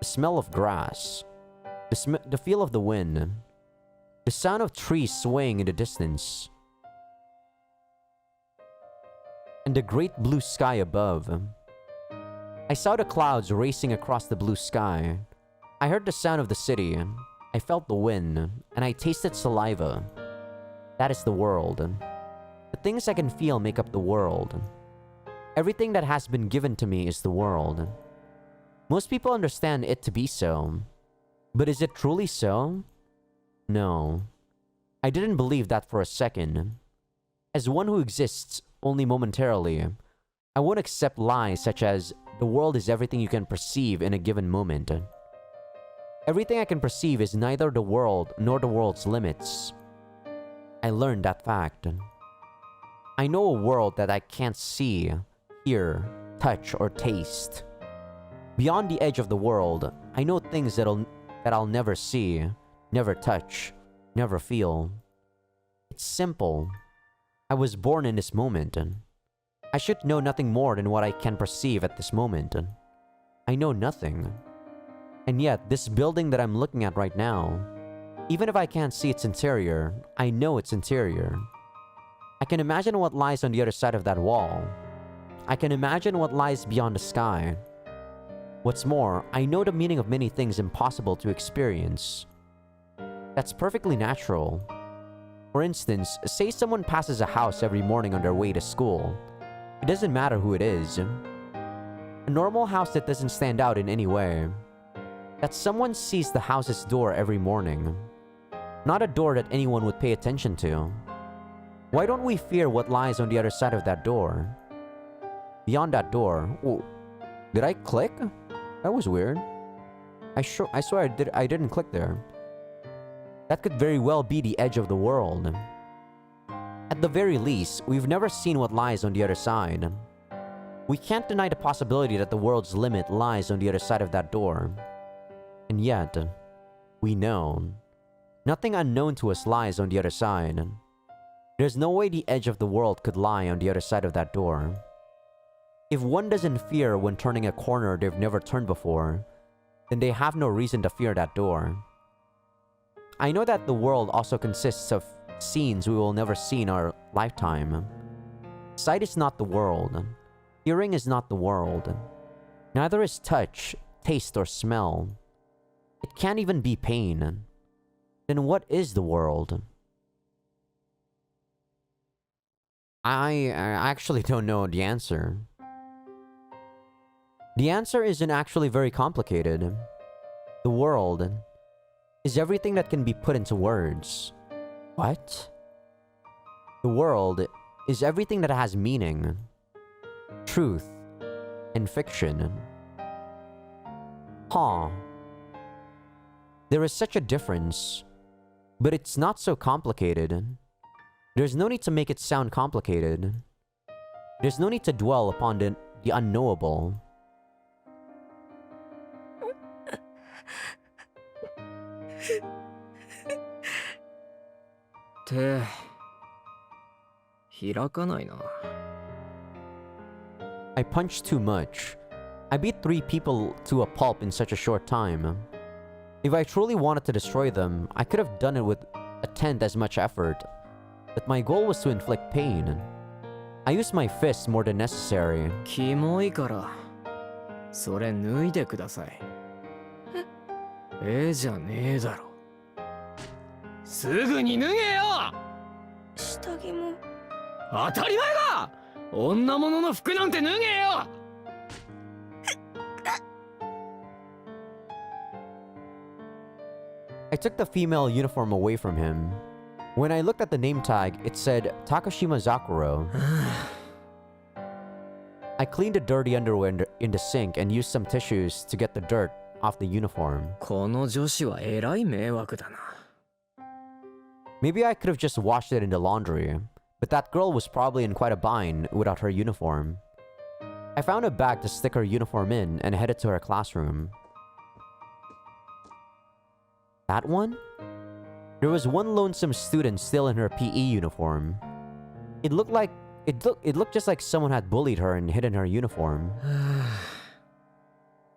smell of grass. The feel of the wind. The sound of trees swaying in the distance. And the great blue sky above. I saw the clouds racing across the blue sky. I heard the sound of the city. I felt the wind, and I tasted saliva. That is the world. The things I can feel make up the world. Everything that has been given to me is the world. Most people understand it to be so. But is it truly so? No. I didn't believe that for a second. As one who exists only momentarily, I won't accept lies such as the world is everything you can perceive in a given moment. Everything I can perceive is neither the world nor the world's limits. I learned that fact. I know a world that I can't see, hear, touch, or taste. Beyond the edge of the world, I know things that I'll never see, never touch, never feel. It's simple. I was born in this moment. I should know nothing more than what I can perceive at this moment. I know nothing. And yet, this building that I'm looking at right now, even if I can't see its interior, I know its interior. I can imagine what lies on the other side of that wall. I can imagine what lies beyond the sky. What's more, I know the meaning of many things impossible to experience. That's perfectly natural. For instance, say someone passes a house every morning on their way to school. It doesn't matter who it is. A normal house that doesn't stand out in any way. that someone sees the house's door every morning. Not a door that anyone would pay attention to. Why don't we fear what lies on the other side of that door? Beyond that door... Oh, did I click? That was weird. I swear I didn't click there. That could very well be the edge of the world. At the very least, we've never seen what lies on the other side. We can't deny the possibility that the world's limit lies on the other side of that door. And yet, we know. Nothing unknown to us lies on the other side. There's no way the edge of the world could lie on the other side of that door. If one doesn't fear when turning a corner they've never turned before, then they have no reason to fear that door. I know that the world also consists of scenes we will never see in our lifetime. Sight is not the world. Hearing is not the world. Neither is touch, taste, or smell. It can't even be pain. Then what is the world? I actually don't know the answer. The answer isn't actually very complicated. The world is everything that can be put into words. What? The world is everything that has meaning, truth, and fiction. Huh. There is such a difference, but it's not so complicated. There's no need to make it sound complicated. There's no need to dwell upon the unknowable. 手開かないな。 I punched too much. I beat 3 people to a pulp in such a short time. If I truly wanted to destroy them, I could have done it with a tenth as much effort. But my goal was to inflict pain. I used my fists more than necessary. キモいからそれ脱いでください。じゃねえだろ。すぐに脱げよ。下着も。当たり前だ。女物の服なんて脱げよ。I took the female uniform away from him. When I looked at the name tag, it said Takashima Zakuro. I cleaned the dirty underwear in the sink and used some tissues to get the dirt off the uniform. この女子はえらい迷惑だな。 Maybe I could have just washed it in the laundry, but that girl was probably in quite a bind without her uniform. I found a bag to stick her uniform in and headed to her classroom. That one? There was one lonesome student still in her PE uniform. It looked just like someone had bullied her and hidden her uniform.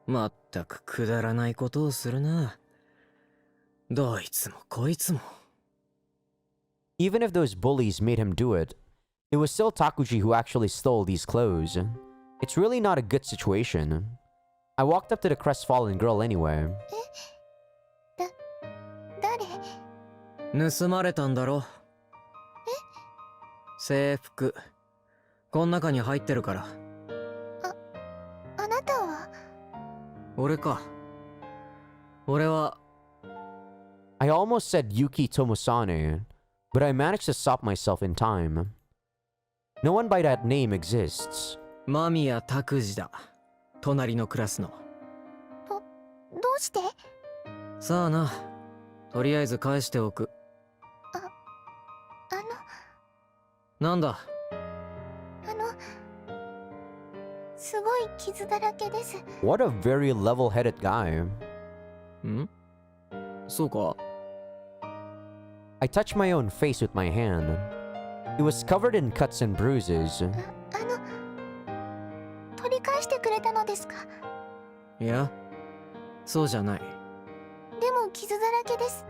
まったくくだらないことをするな。どいつもこいつも。 Even if those bullies made him do it, it was still Takuji who actually stole these clothes. It's really not a good situation. I walked up to the crestfallen girl anyway. 誰？盗まれたんだろ。制服。こん中に入ってるから。あなたは？俺か。俺は。I almost said Yuki Tomosane, but I managed to stop myself in time. No one by that name exists. 間宮拓司だ。隣のクラスの。どうして？さあな。とりあえず返しておく。なんだ？すごい傷だらけです。 What a very level-headed guy. ん？そうか。 I touched my own face with my hand. It was covered in cuts and bruises. 取り返してくれたのですか？いや、そうじゃない。でも傷だらけです。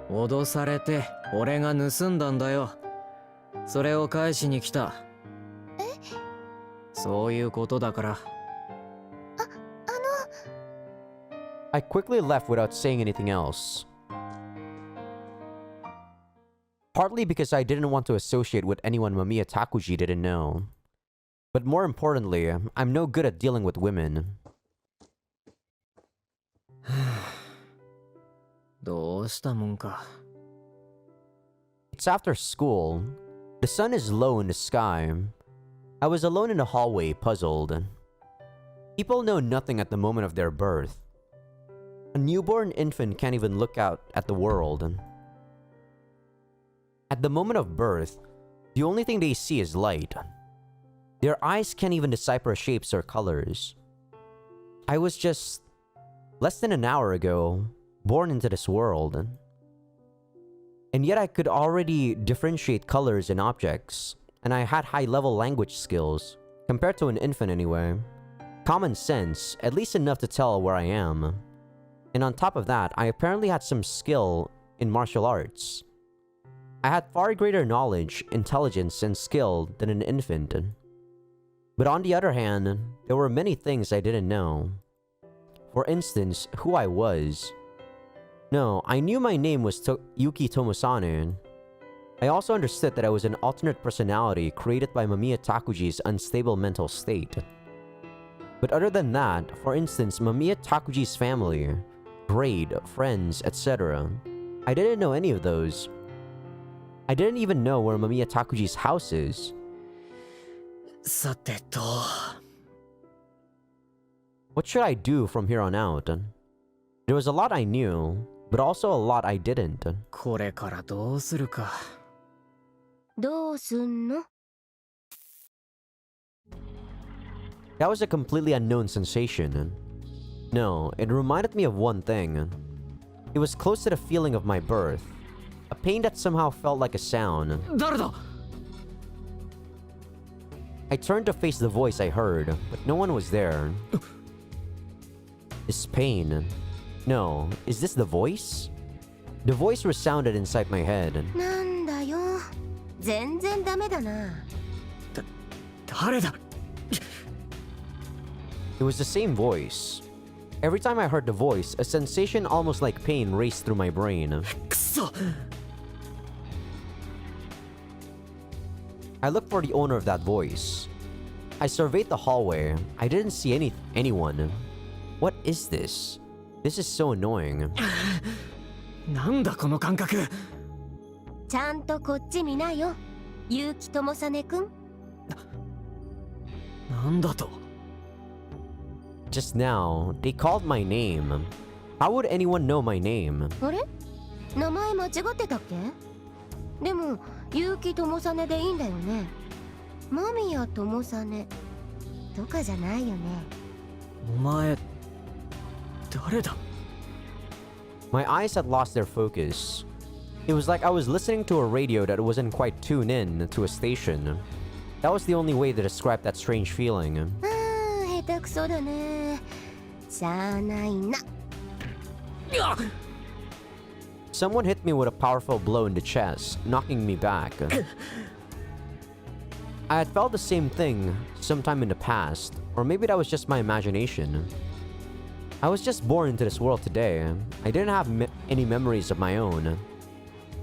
脅されて俺が盗んだんだよ。それを返しに来た。そういうことだから。I quickly left without saying anything else. Partly because I didn't want to associate with anyone Mamiya Takuji didn't know. But more importantly, I'm no good at dealing with women. どうしたもんか。 It's after school. The sun is low in the sky. I was alone in the hallway, puzzled. People know nothing at the moment of their birth. A newborn infant can't even look out at the world. At the moment of birth, the only thing they see is light. Their eyes can't even decipher shapes or colors. I was just less than an hour ago born into this world. And yet I could already differentiate colors and objects, and I had high-level language skills, compared to an infant anyway. Common sense, at least enough to tell where I am. And on top of that, I apparently had some skill in martial arts. I had far greater knowledge, intelligence, and skill than an infant. But on the other hand, there were many things I didn't know. For instance, who I was. No, I knew my name was Yuki Tomosane. I also understood that I was an alternate personality created by Mamiya Takuji's unstable mental state. But other than that, for instance, Mamiya Takuji's family, grade, friends, etc., I didn't know any of those. I didn't even know where Mamiya Takuji's house is. さてと。 What should I do from here on out? There was a lot I knew, but also a lot I didn't. これからどうするか。どうすんの？ That was a completely unknown sensation. No, it reminded me of one thing. It was close to the feeling of my birth. A pain that somehow felt like a sound. 誰だ？ I turned to face the voice I heard, but no one was there. This pain. No, is this the voice? The voice resounded inside my head. なんだよ。全然ダメだな。誰だ？ It was the same voice. Every time I heard the voice, a sensation almost like pain raced through my brain. くそ。 I looked for the owner of that voice. I surveyed the hallway. I didn't see anyone. What is this? This is so annoying. なんだこの感覚。ちゃんとこっち見なよ。結城友実くん。なんだと。 Just now, they called my name. How would anyone know my name? あれ？名前間違ってたっけ？でも結城友実でいいんだよね。間宮友実とかじゃないよね。お前誰だ？ My eyes had lost their focus. It was like I was listening to a radio that wasn't quite tuned in to a station. That was the only way to describe that strange feeling. ああ、下手くそだね。しゃあないな。 Someone hit me with a powerful blow in the chest, knocking me back. I had felt the same thing sometime in the past, or maybe that was just my imagination. I was just born into this world today. I didn't have any memories of my own.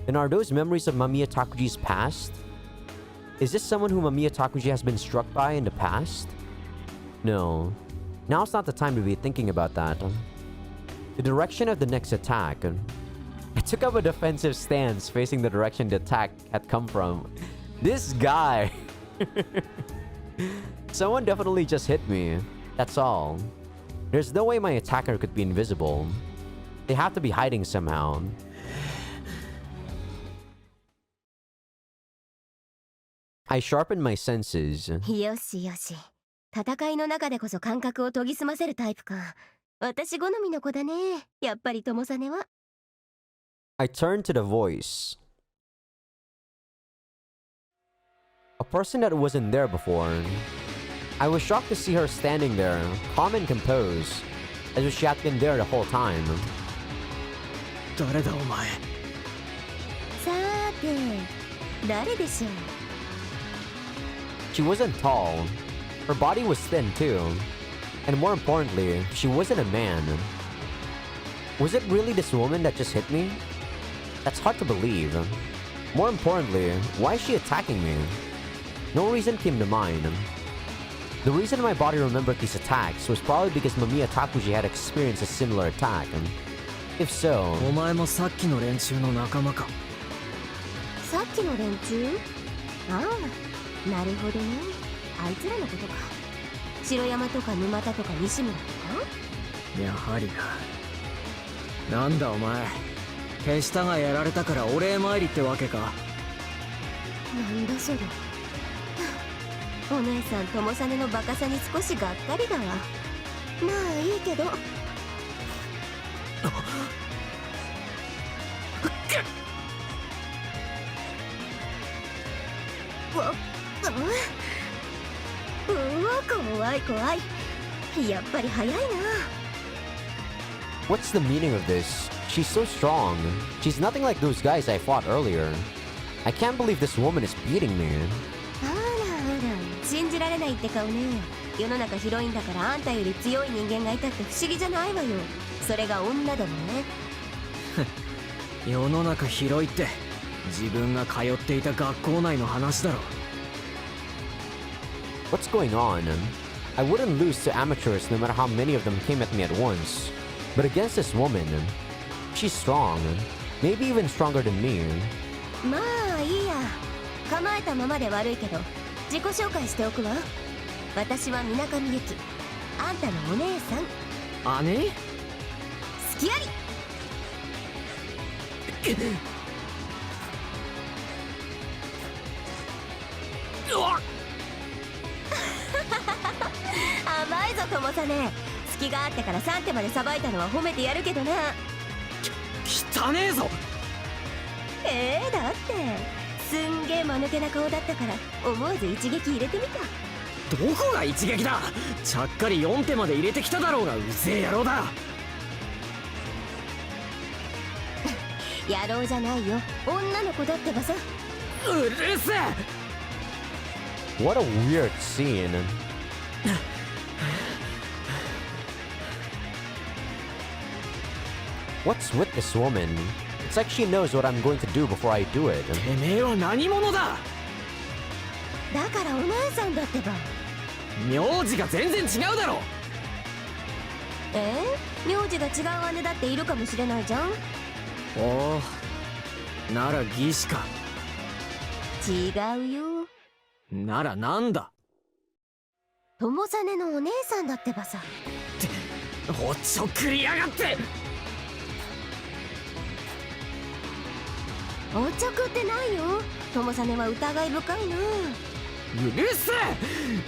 And are those memories of Mamiya Takuji's past? Is this someone who Mamiya Takuji has been struck by in the past? No. Now's not the time to be thinking about that. The direction of the next attack. I took up a defensive stance facing the direction the attack had come from. This guy! Someone definitely just hit me. That's all. There's no way my attacker could be invisible. They have to be hiding somehow. I sharpened my senses. よしよし。戦いの中でこそ感覚を研ぎ澄ませるタイプか。私好みの子だね。やっぱり友実は。I turned to the voice. A person that wasn't there before. I was shocked to see her standing there, calm and composed, as if she had been there the whole time. 誰だお前。さーて、誰でしょう。 She wasn't tall. Her body was thin too. And more importantly, she wasn't a man. Was it really this woman that just hit me? That's hard to believe. More importantly, why is she attacking me? No reason came to mind. The reason my body remembered these attacks was probably because Mamiya Takuji had experienced a similar attack. If so, お前もさっきの連中の仲間か。さっきの連中？ああ、なるほどね。あいつらのことか。城山とか沼田とか西村とか。やはりな。なんだお前、手下がやられたからお礼参りってわけか。なんだそれ。お姉さん友実のバカさに少しがっかりだわ。まあいいけど。うわ、怖い怖い。やっぱり早いな。 what's the meaning of this? She's so strong. She's nothing like those guys I fought earlier. I can't believe this woman is beating me. あらあら、信じられないって顔ね。世の中広いんだからあんたより強い人間がいたって不思議じゃないわよ。それが女でもね。世の中広いって自分が通っていた学校内の話だろ。What's going on? I wouldn't lose to amateurs no matter how many of them came at me at once. But against this woman, she's strong. Maybe even stronger than me. まあいいや。構えたままで悪いけど自己紹介しておくわ。私は水上由紀、あんたのお姉さん。姉？好きあり。甘いぞ友実。隙があってから3手までさばいたのは褒めてやるけどな。汚ねえぞ。だってすんげえ間抜けな顔だったから思わず一撃入れてみた。どこが一撃だ。ちゃっかり4手まで入れてきただろうが、うぜえ野郎だ。野郎じゃないよ、女の子だってばさ。うるせえ。 What a weird scene. What's with this woman? It's like she knows what I'm going to do before I do it. てめえは何者だ。だからお姉さんだってば。名字が全然違うだろ。名字が違う姉だっているかもしれないじゃん。おお、なら義士か。違うよ。ならなんだ。友実のお姉さんだってばさ。おっちょくりやがって。おちょくってないよ。友実は疑い深いな。うるせえ。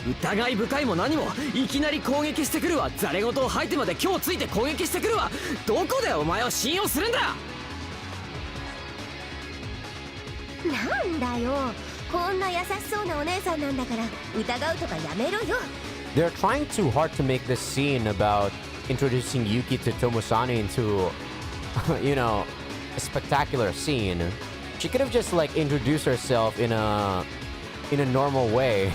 疑い深いも何もいきなり攻撃してくるわ。ザレ言を吐いてまで今日ついて攻撃してくるわ。どこでお前を信用するんだ。なんだよ、こんな優しそうなお姉さんなんだから疑うとかやめろよ。 They're trying too hard to make this scene about introducing Yuki to Tomosane into, you know, a spectacular scene. She could have just like introduced herself in a normal way.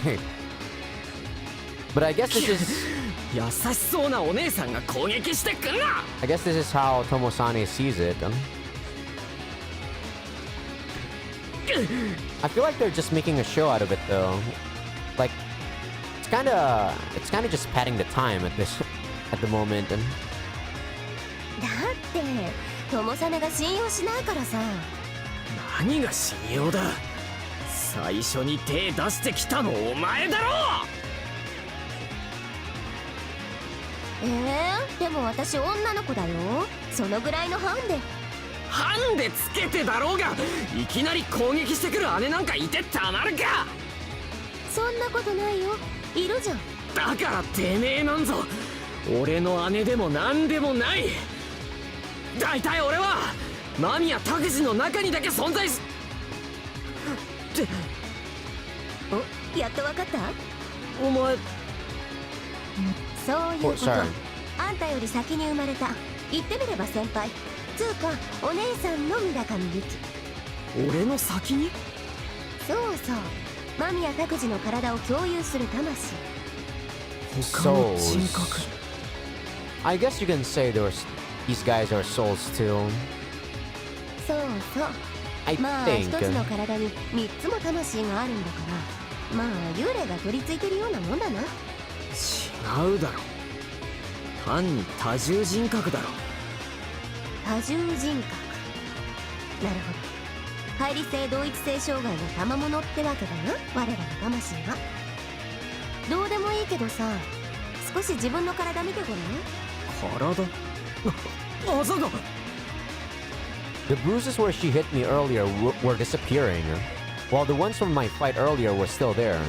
But I guess this is 優しそうなお姉さんが攻撃してくんな。 I guess this is how Tomosane sees it. I feel like they're just making a show out of it though. Like it's kind of just padding the time at the moment. だって友実が信用しないからさ。何が信用だ。最初に手出してきたのお前だろ。でも私女の子だよ。そのぐらいのハンデ。ハンデつけてだろうが、いきなり攻撃してくる姉なんかいてたまるか。そんなことないよ、いるじゃん。だからてめえなんぞ俺の姉でもなんでもない。大体俺は間宮拓司の中にだけ存在すってお、やっとわかった。お前。そういうこ Oh, と。 sorry. あんたより先に生まれた。言ってみれば先輩つうかお姉さんの水上由紀。俺の先に。そうそう、間宮拓司の体を共有する魂。他の人 Souls. 格。 I guess you can say these guys are souls too. そうそう。 I まあ一 think. つの体に3つも魂があるんだから、まあ幽霊が取り付いてるようなもんだな。違うだろ。単に多重人格だろ。多重人格。なるほど。乖離性同一性障害の賜物ってわけだな、我らの魂は。どうでもいいけどさ、少し自分の体見てごらん。体あざが The bruises where she hit me earlier were disappearing, while the ones from my fight earlier were still there.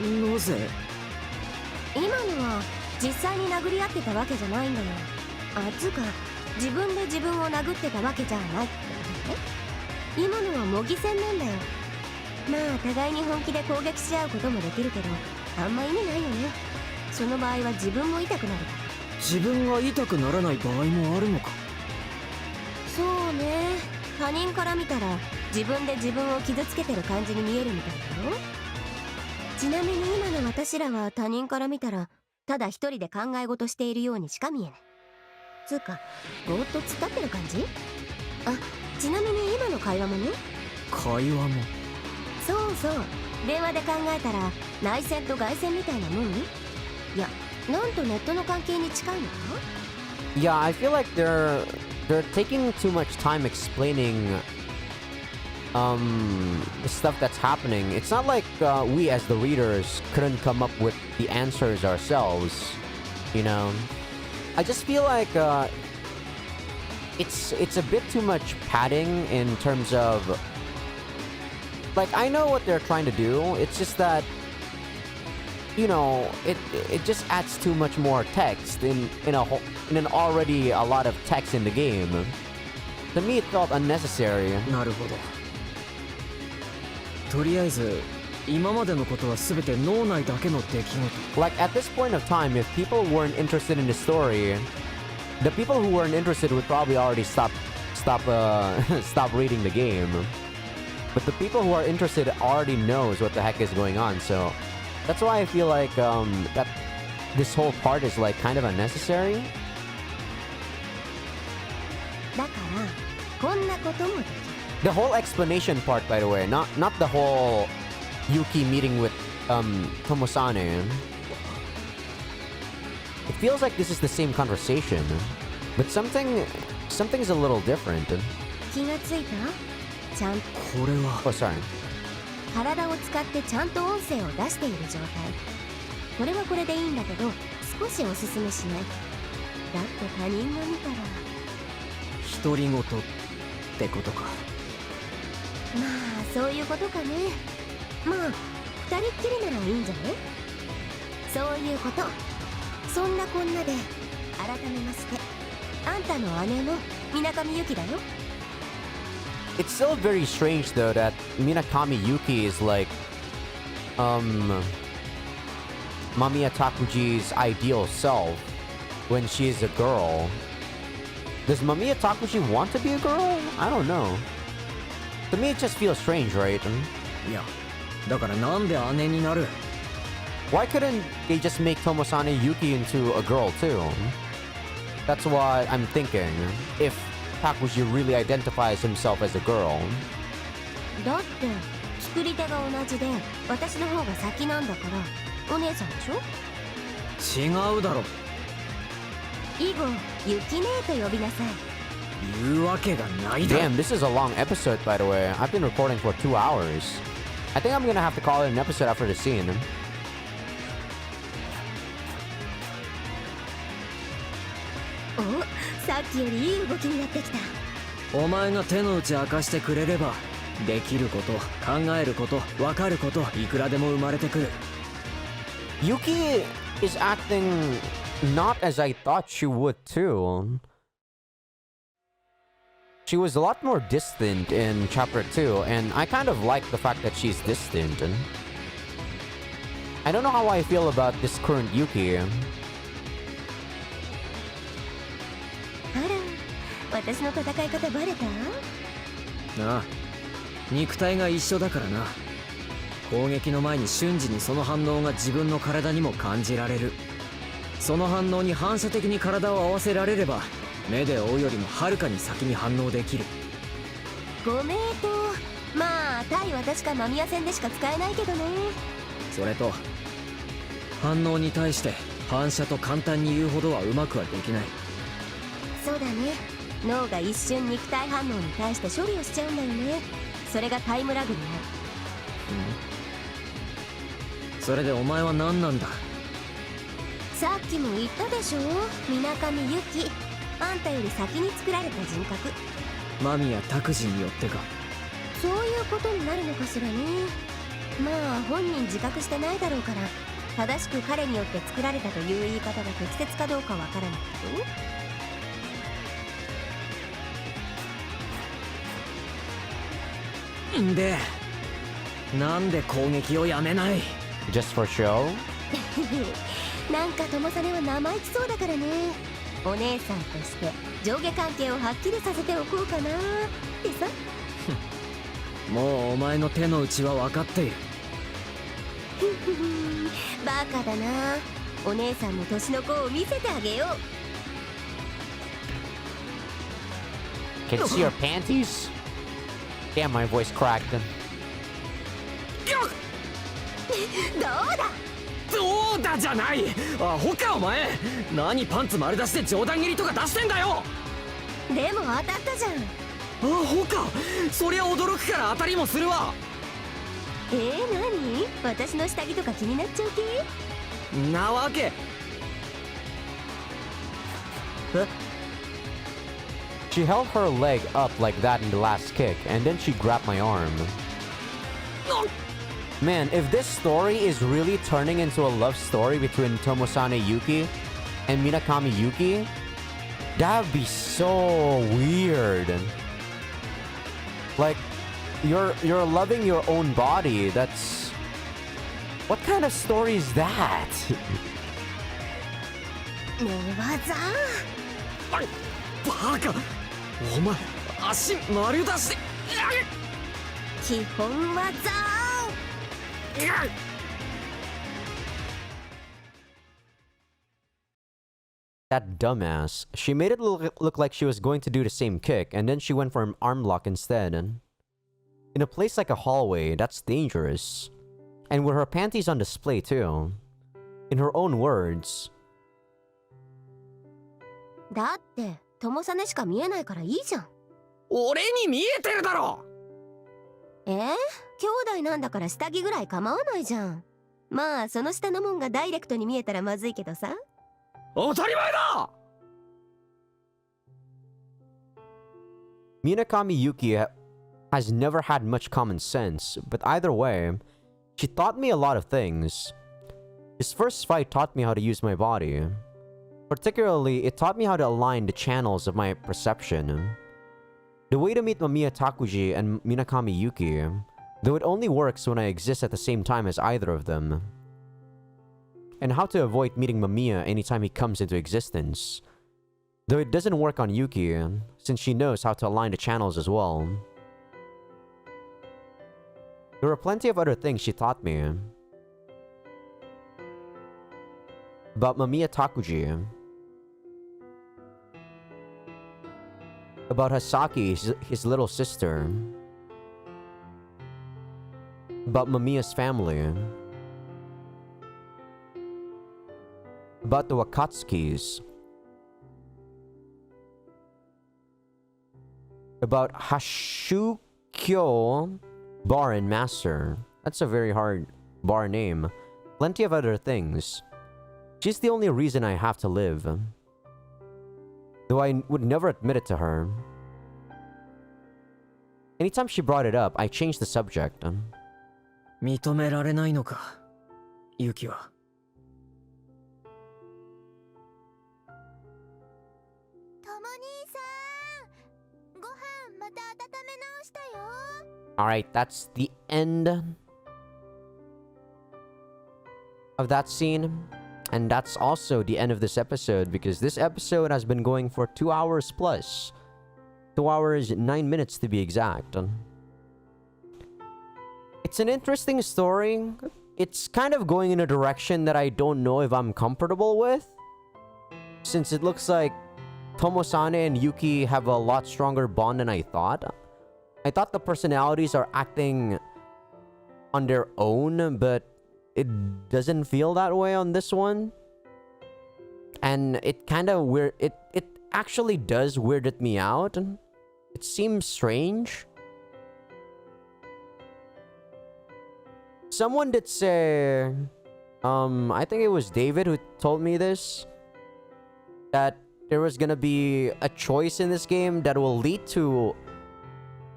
なぜ今のは実際に殴り合ってたわけじゃないんだよ。つうか自分で自分を殴ってたわけじゃないってことね。今のは模擬戦なんだよ。まあ互いに本気で攻撃し合うこともできるけど、あんま意味ないよね。その場合は自分も痛くなるから。自分が痛くならない場合もあるのか。そうね、他人から見たら自分で自分を傷つけてる感じに見えるみたいだよ。ちなみに今の私らは他人から見たらただ一人で考え事しているようにしか見えない。つうかぼーっと突っ立ってる感じ。ちなみに今の会話もね。会話もそうそう、電話で考えたら内戦と外戦みたいなもん。いや、なんとネットの関係に近いのか。 Yeah, I feel like they're taking too much time explaining the stuff that's happening. It's not like we as the readers couldn't come up with the answers ourselves, you know. I just feel like it's a bit too much padding in terms of, like, I know what they're trying to do. It's just that, you know, it just adds too much more text in an already a lot of text in the game. To me, it felt unnecessary. なるほど。とりあえず今までのことは全て脳内だけの出来事。 Like, at this point of time, if people weren't interested in the story, the people who weren't interested would probably already stop reading the game. But the people who are interested already knows what the heck is going on, so that's why I feel like that this whole part is like kind of unnecessary. だからこんなこともできる。 The whole explanation part, by the way, not the whole Yuki meeting with Tomosane. It feels like this is the same conversation, but something's a little different. 気がついた？ちゃんとこれは Oh, sorry. 体を使ってちゃんと音声を出している状態。これはこれでいいんだけど、少しおすすめしない？だって他人が見たら。独り言ってことか。まあそういうことかね。まあ二人っきりならいいんじゃね。そういうこと。そんなこんなで改めまして、あんたの姉の水上由紀だよ。 It's still very strange though that Minakami Yuki is like Mamiya Takuji's ideal self when she is a girl. Does Mamiya Takuji want to be a girl? I don't know. To me, it just feels strange, right? いやだからなんで姉になる。 Why couldn't they just make Tomosane Yuki into a girl too? That's what I'm thinking. If Takuji really identifies himself as a girl. だって作り手が同じで私の方が先なんだからお姉さんでしょ。違うだろ。以後ユキ姉と呼びなさい。言うわけがないだろ。 Damn, this is a long episode, by the way. I've been recording for 2 hours. I think I'm gonna have to call it an episode after the scene. お、さっきよりいい動きになってきた。お前が手の内明かしてくれればできること考えること分かることいくらでも生まれてくる。 Yuki is acting not as I thought she would too. She was a lot more distant in chapter 2, and I kind of like the fact that she's distant. I don't know how I feel about this current Yuki. あら、私の戦い方バレた？なあ、肉体が一緒だからな。攻撃の前に瞬時にその反応が自分の体にも感じられる。その反応に反射的に体を合わせられれば目で追うよりもはるかに先に反応できる。ご名答。まあ対私か間宮戦でしか使えないけどね。それと反応に対して反射と簡単に言うほどはうまくはできない。そうだね。脳が一瞬肉体反応に対して処理をしちゃうんだよね。それがタイムラグになる。それでお前は何なんだ？さっきも言ったでしょ、水上ユキ。あんたより先に作られた人格。間宮拓司によってか。そういうことになるのかしらね。まあ本人自覚してないだろうから、正しく彼によって作られたという言い方が適切かどうかわからないけど。んで、なんで攻撃をやめない？ Just for show? なんか友実は生意気そうだからね。お姉さんとして上下関係をはっきりさせておこうかなってさ。もうお前の手の内は分かっている。バカだな。お姉さんの年の子を見せてあげよう。 Can you see your panties? Damn, my voice cracked. どうだ。どうだじゃない。アホかお前。何パンツ丸出しで冗談切りとか出してんだよ。でも当たったじゃん。アホか。そりゃ驚くから当たりもするわ。何？私の下着とか気になっちゃう系？なわけ。She held her leg up like that in the last kick, and then she grabbed my arm. Man, if this story is really turning into a love story between Tomosane Yuki and Minakami Yuki, that would be so weird. Like, you're loving your own body. That's... What kind of story is that? 寝技？バカ。お前足丸出しで。基本技。That dumbass. She made it look like she was going to do the same kick, and then she went for an arm lock instead. In a place like a hallway, that's dangerous. And with her panties on display too. In her own words. だって友実しか見えないからいいじゃん。俺に見えてるだろ。兄弟なんだから下着ぐらい構わないじゃん。まあその下のもんがダイレクトに見えたらまずいけどさ。当たり前だ。 Minakami Yuki has never had much common sense, but either way, she taught me a lot of things. This first fight taught me how to use my body. Particularly, it taught me how to align the channels of my perception. The way to meet Mamiya Takuji and Minakami Yuki, though it only works when I exist at the same time as either of them. And how to avoid meeting Mamiya anytime he comes into existence. Though it doesn't work on Yuki, since she knows how to align the channels as well. There were plenty of other things she taught me. About Mamiya Takuji. About Asaki, his little sister. About Mamiya's family. About the Wakatsukis. About Hashukyo Bar and Master. That's a very hard bar name. Plenty of other things. She's the only reason I have to live. Though I would never admit it to her. Anytime she brought it up, I changed the subject. 認められないのか、ユキは。Alright, that's the end of that scene. And that's also the end of this episode, because this episode has been going for 2 hours plus. 2 hours, 9 minutes to be exact. It's an interesting story. It's kind of going in a direction that I don't know if I'm comfortable with. Since it looks like Tomosane and Yuki have a lot stronger bond than I thought. I thought the personalities are acting on their own, but it doesn't feel that way on this one. And it kind of weird. actually does weirded me out. It seems strange. Someone did say, I think it was David who told me this, that there was gonna be a choice in this game that will lead to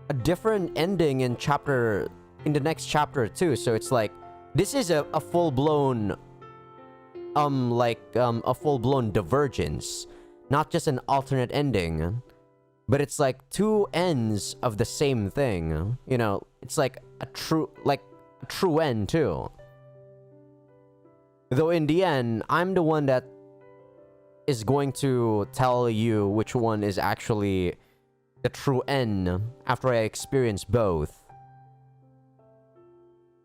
a different ending in the next chapter too. So it's like, this is a full-blown a full-blown divergence, not just an alternate ending, but it's like two ends of the same thing, you know. It's like a true end too, though in the end I'm the one that is going to tell you which one is actually the true end after I experience both.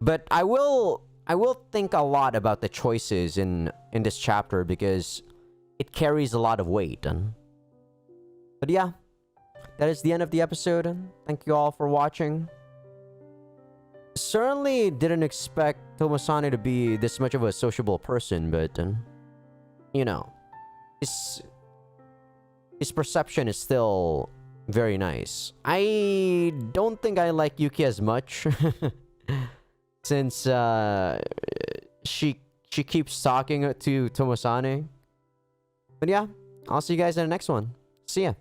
But I will think a lot about the choices in this chapter because it carries a lot of weight. But yeah, that is the end of the episode. Thank you all for watching. Certainly didn't expect Tomasane to be this much of a sociable person, but you know, his perception is still very nice. I don't think I like Yuki as much since she keeps talking to Tomasane. But yeah, I'll see you guys in the next one. See ya.